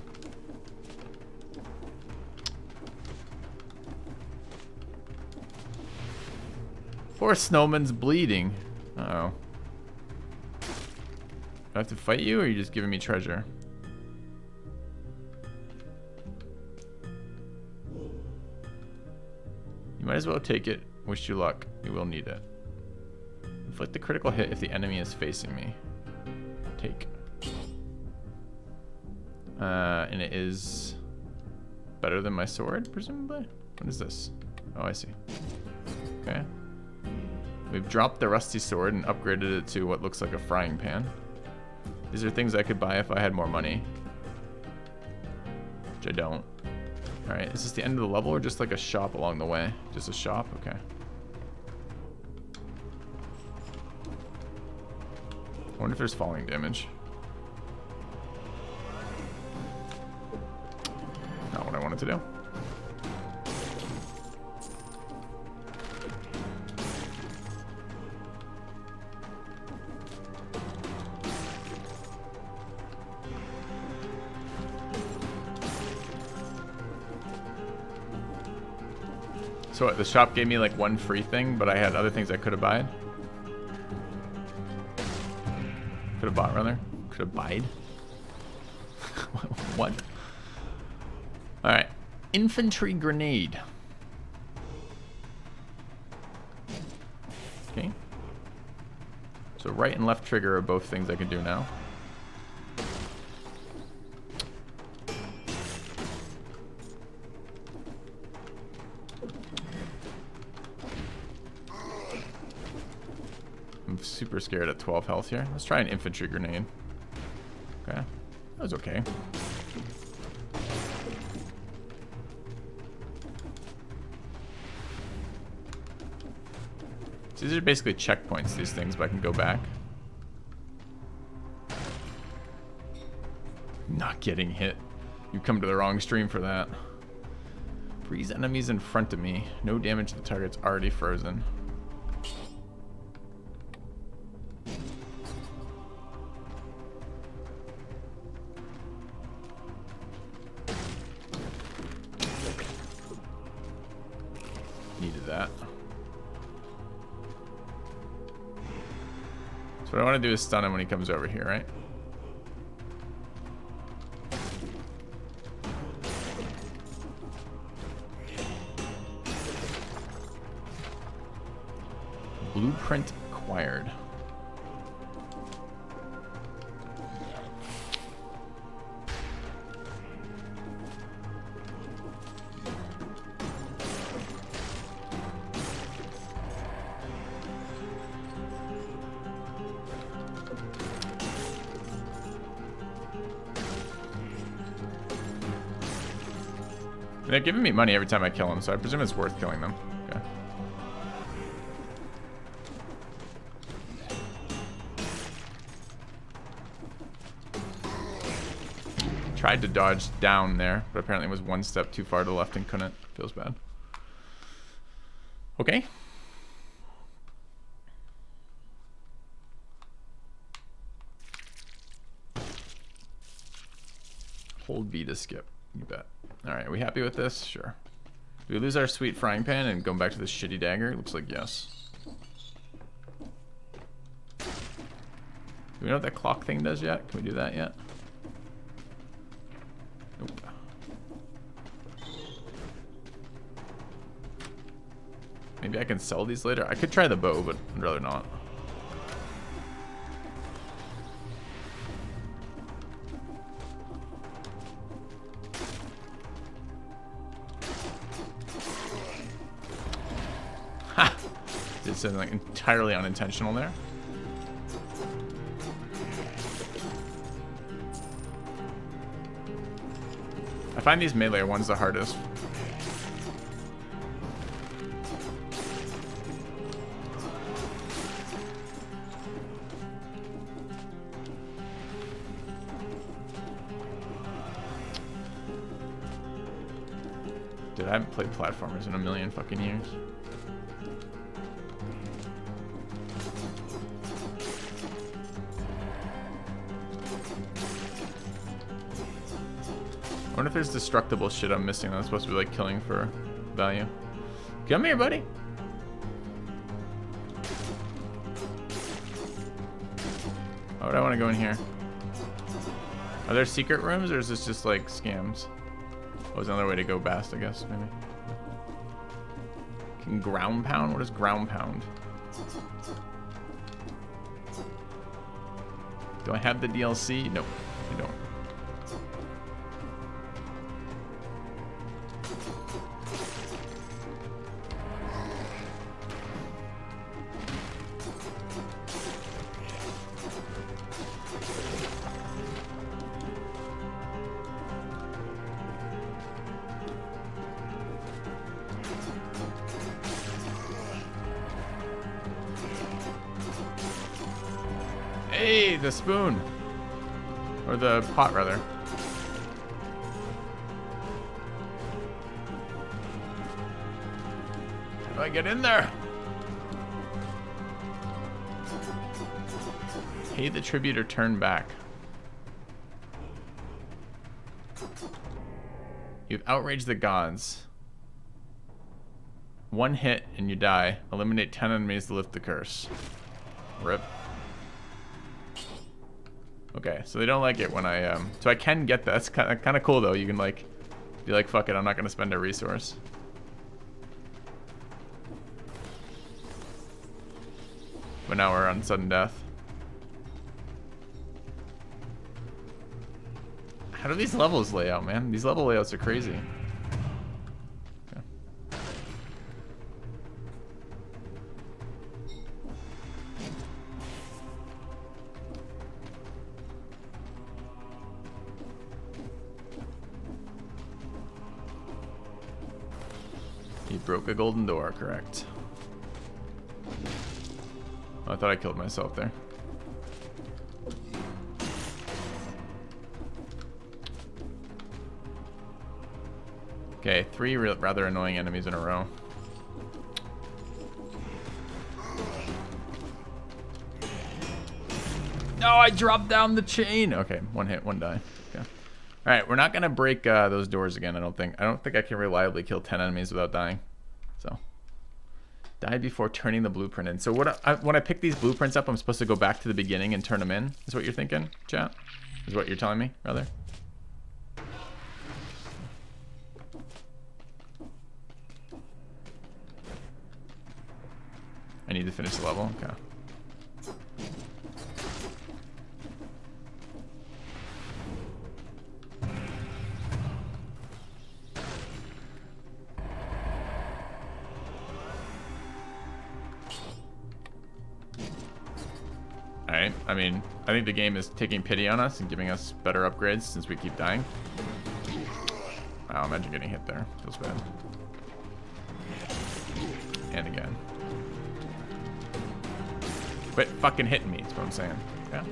Poor Snowman's bleeding. Uh-oh. Do I have to fight you, or are you just giving me treasure? You might as well take it. Wish you luck. You will need it. Inflict the critical hit if the enemy is facing me. Take. And it is better than my sword, presumably? What is this? Oh, I see. Okay. We've dropped the rusty sword and upgraded it to what looks like a frying pan. These are things I could buy if I had more money. Which I don't. Alright, is this the end of the level or just like a shop along the way? Just a shop? Okay. I wonder if there's falling damage. Not what I wanted to do. So what, the shop gave me like 1 free thing, but I had other things I could have bought? Could have bought, rather. Could have buyed. What? Alright. Infantry grenade. Okay. So right and left trigger are both things I can do now. I'm super scared at 12 health here. Let's try an infantry grenade. Okay. That was okay. So these are basically checkpoints, these things, but I can go back. Not getting hit. You come to the wrong stream for that. Freeze enemies in front of me. No damage to the target's already frozen. Needed that. So what I want to do is stun him when he comes over here, right? Blueprint acquired. They're giving me money every time I kill them, so I presume it's worth killing them. Okay. Tried to dodge down there, but apparently was one step too far to the left and couldn't. Feels bad. Okay. Hold B to skip. You bet. Alright, are we happy with this? Sure. Do we lose our sweet frying pan and go back to this shitty dagger? Looks like yes. Do we know what that clock thing does yet? Can we do that yet? Nope. Maybe I can sell these later. I could try the bow, but I'd rather not. Ha! Did something entirely unintentional there. I find these melee ones the hardest. Dude, I haven't played platformers in a million fucking years. I wonder if there's destructible shit I'm missing that I'm supposed to be like killing for value. Come here, buddy. Why would I want to go in here? Are there secret rooms or is this just like scams? Oh, there's another way to go past, I guess, maybe. Can ground pound? What is ground pound? Do I have the DLC? Nope, I don't. Hey, the spoon. Or the pot, rather. How do I get in there? Pay the tribute or turn back. You've outraged the gods. One hit and you die. Eliminate 10 enemies to lift the curse. Rip. Okay, so they don't like it when I, so I can get that. That's kind of cool, though. You can, like, be like, fuck it, I'm not going to spend a resource. But now we're on sudden death. How do these levels lay out, man? These level layouts are crazy. Broke a golden door, correct. Oh, I thought I killed myself there. Okay, 3 rather annoying enemies in a row. No, I dropped down the chain. Okay, 1 hit, 1 die. Okay. All right, we're not gonna break those doors again. I don't think I can reliably kill 10 enemies without dying. So Die before turning the blueprint in. So when I pick these blueprints up, I'm supposed to go back to the beginning and turn them in? Is what you're thinking, chat? Is what you're telling me, rather? I need to finish the level? Okay. Alright, I mean, I think the game is taking pity on us and giving us better upgrades since we keep dying. Wow, imagine getting hit there. Feels bad. And again. Quit fucking hitting me, is what I'm saying. Yeah.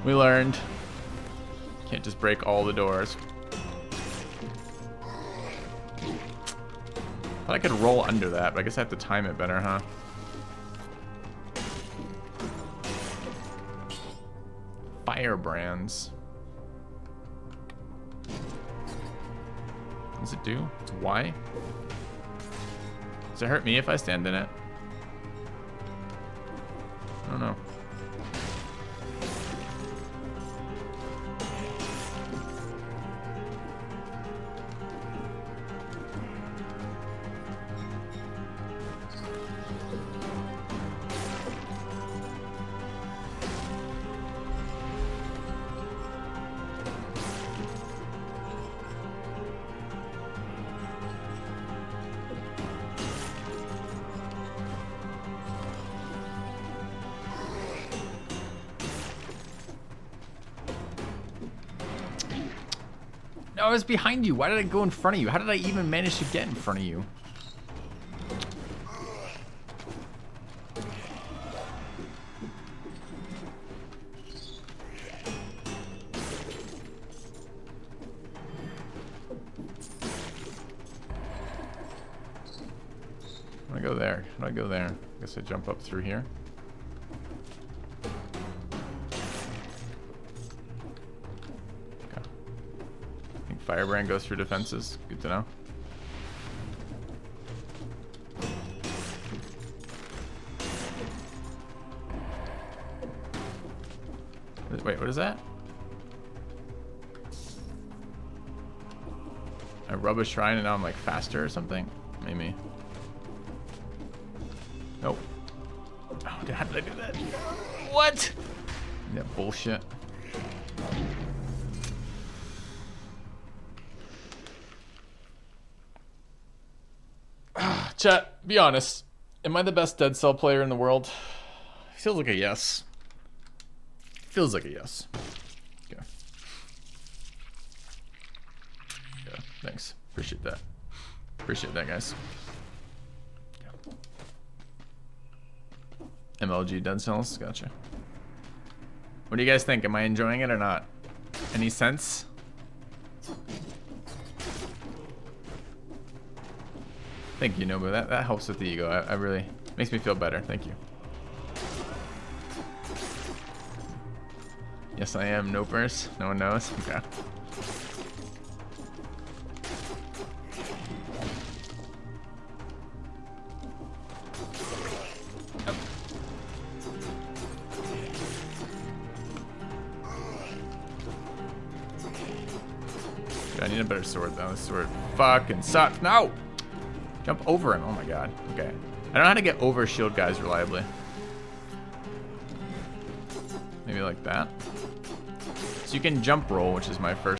We learned. Can't just break all the doors. Thought I could roll under that, but I guess I have to time it better, huh? Firebrands. What does it do? It's Y? Does it hurt me if I stand in it? I don't know. No, I was behind you. Why did I go in front of you? How did I even manage to get in front of you? How do I go there? How do I go there? I guess I jump up through here. Firebrand goes through defenses. Good to know. Wait, what is that? I rub a shrine and now I'm like faster or something? Maybe. Nope. Oh, how did I do that? What? That bullshit. Chat, be honest. Am I the best Dead Cell player in the world? Feels like a yes. Feels like a yes. Okay. Yeah, thanks. Appreciate that. Appreciate that, guys. MLG Deadcells, gotcha. What do you guys think? Am I enjoying it or not? Any sense? Thank you, Nobu. That helps with the ego. I really makes me feel better. Thank you. Yes, I am. Nopers. No one knows. Okay. Dude, I need a better sword though. This sword fucking sucks. No! Jump over him. Oh my god. Okay. I don't know how to get over shield guys reliably. Maybe like that. So you can jump roll, which is my first.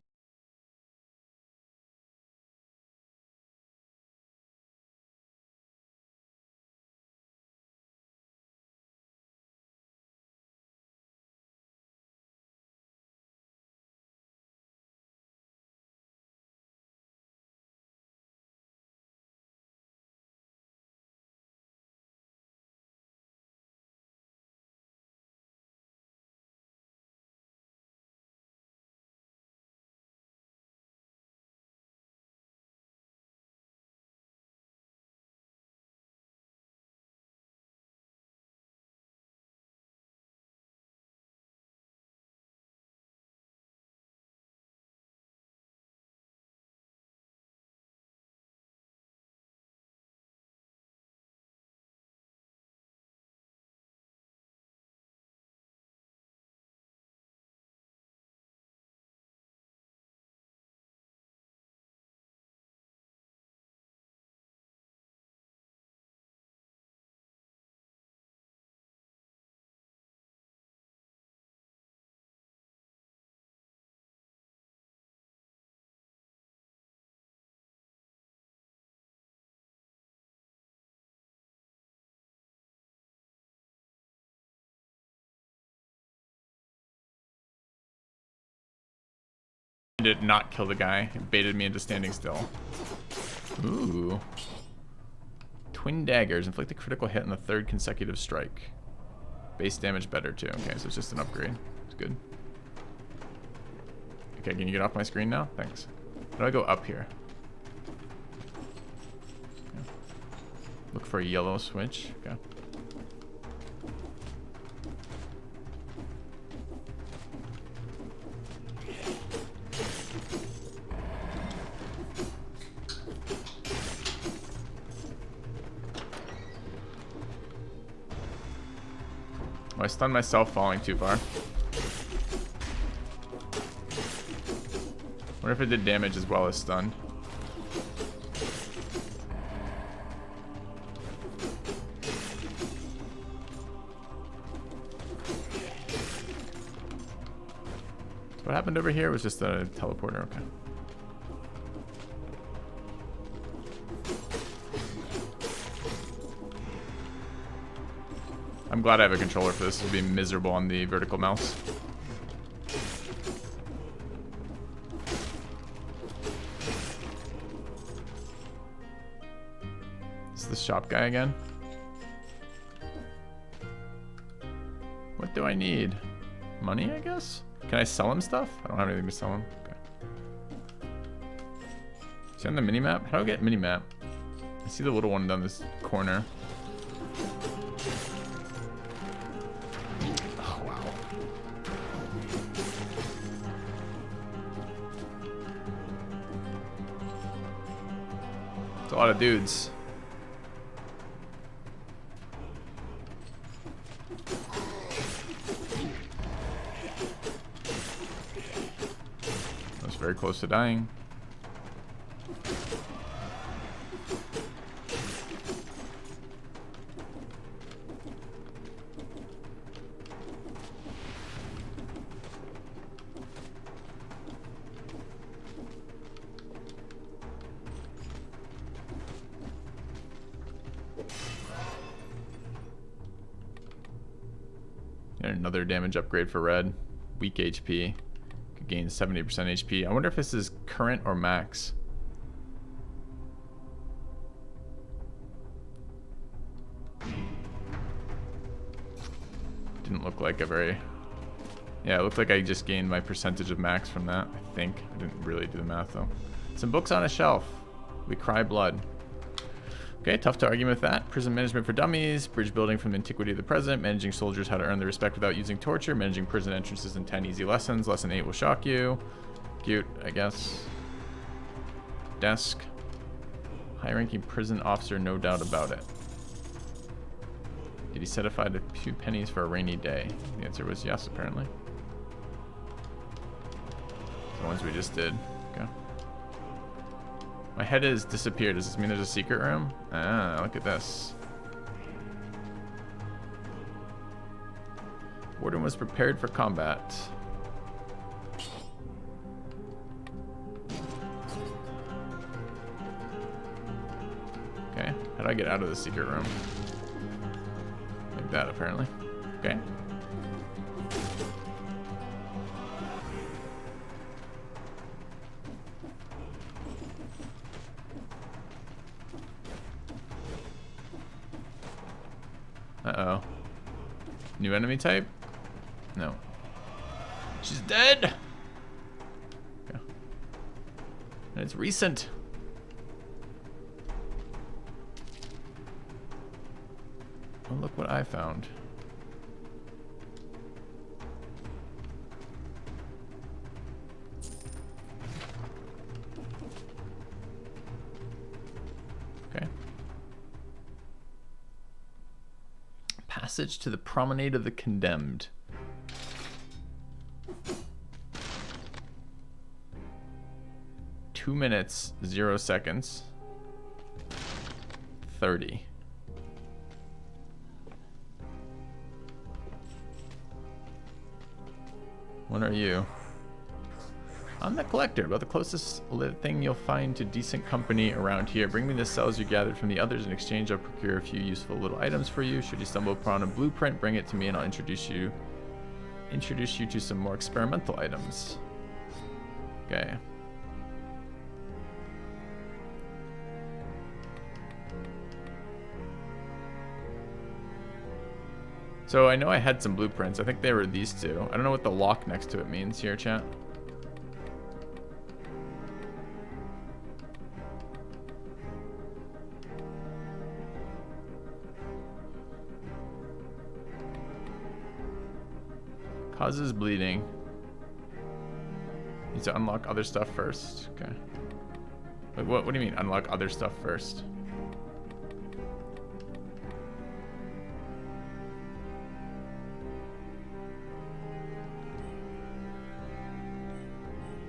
Did not kill the guy. It baited me into standing still. Ooh. Twin daggers. Inflict a critical hit on the 3rd consecutive strike. Base damage better too. Okay, so it's just an upgrade. It's good. Okay, can you get off my screen now? Thanks. How do I go up here? Okay. Look for a yellow switch. Okay. Oh, I stunned myself falling too far. Wonder if it did damage as well as stun. What happened over here was just a teleporter, okay. I'm glad I have a controller for this. This would be miserable on the vertical mouse. Is this shop guy again? What do I need? Money, I guess? Can I sell him stuff? I don't have anything to sell him. Okay. Is he on the minimap? How do I get minimap? I see the little one down this corner. Oh, wow. It's a lot of dudes. Very close to dying. And another damage upgrade for red. Weak HP. Gain 70% HP. I wonder if this is current or max. Didn't look like a very... Yeah, it looked like I just gained my percentage of max from that, I think. I didn't really do the math though. Some books on a shelf. We Cry Blood. Okay, tough to argue with that. Prison management for dummies, bridge building from the antiquity to the present, managing soldiers how to earn their respect without using torture, managing prison entrances in 10 easy lessons. Lesson 8 will shock you. Cute, I guess. Desk. High-ranking prison officer, no doubt about it. Did he set aside a few pennies for a rainy day? The answer was yes, apparently. The ones we just did. Okay. My head has disappeared. Does this mean there's a secret room? Ah, look at this. Warden was prepared for combat. Okay, how do I get out of the secret room? Like that, apparently. Okay. Uh-oh. New enemy type? No. She's dead! Okay. And it's recent. Oh, look what I found. Okay. Passage to the Promenade of the Condemned. Two minutes, 0 seconds. 30. What are you? I'm the collector, about the closest thing you'll find to decent company around here. Bring me the cells you gathered from the others. In exchange, I'll procure a few useful little items for you. Should you stumble upon a blueprint, bring it to me and I'll introduce you to some more experimental items. Okay. So I know I had some blueprints. I think they were these two. I don't know what the lock next to it means here, chat. Causes bleeding. Need to unlock other stuff first. Okay. Wait, what do you mean unlock other stuff first?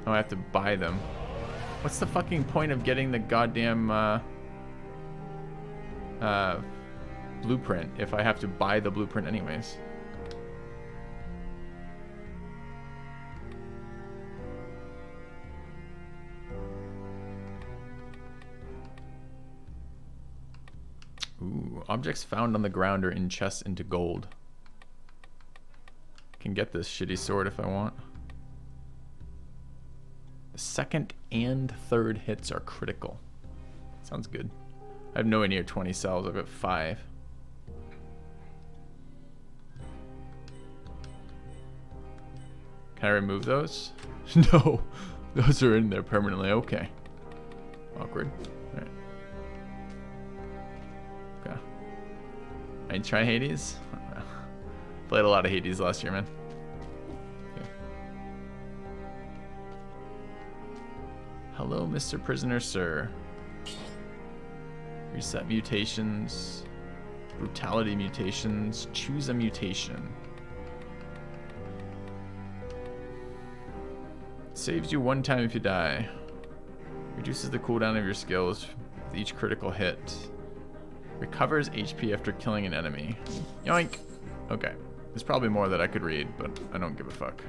Oh, I have to buy them. What's the fucking point of getting the goddamn blueprint if I have to buy the blueprint anyways? Ooh, objects found on the ground or in chests into gold. Can get this shitty sword if I want. The second and third hits are critical. Sounds good. I have nowhere near 20 cells. I've got 5. Can I remove those? No. Those are in there permanently. Okay. Awkward. Alright. Okay. I try Hades? Played a lot of Hades last year, man. Hello, Mr. Prisoner, sir. Reset mutations. Brutality mutations. Choose a mutation. Saves you 1 time if you die. Reduces the cooldown of your skills with each critical hit. Recovers HP after killing an enemy. Yoink! Okay. There's probably more that I could read, but I don't give a fuck.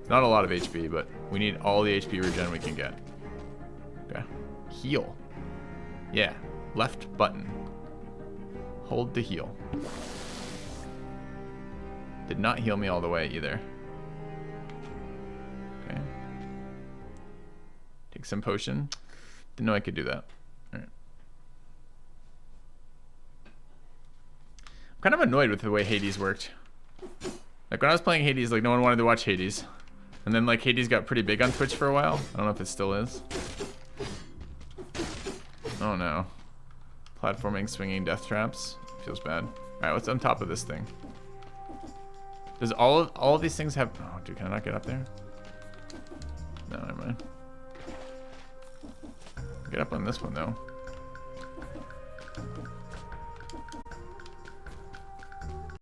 It's not a lot of HP, but we need all the HP regen we can get. Okay. Heal. Yeah. Left button. Hold to heal. Did not heal me all the way either. Okay. Take some potion. Didn't know I could do that. Alright. I'm kind of annoyed with the way Hades worked. Like when I was playing Hades, like no one wanted to watch Hades. And then like Hades got pretty big on Twitch for a while. I don't know if it still is. Oh no. Platforming, swinging, death traps. Feels bad. Alright, what's on top of this thing? Does all of these things have... Oh, dude, can I not get up there? No, never mind. Get up on this one, though.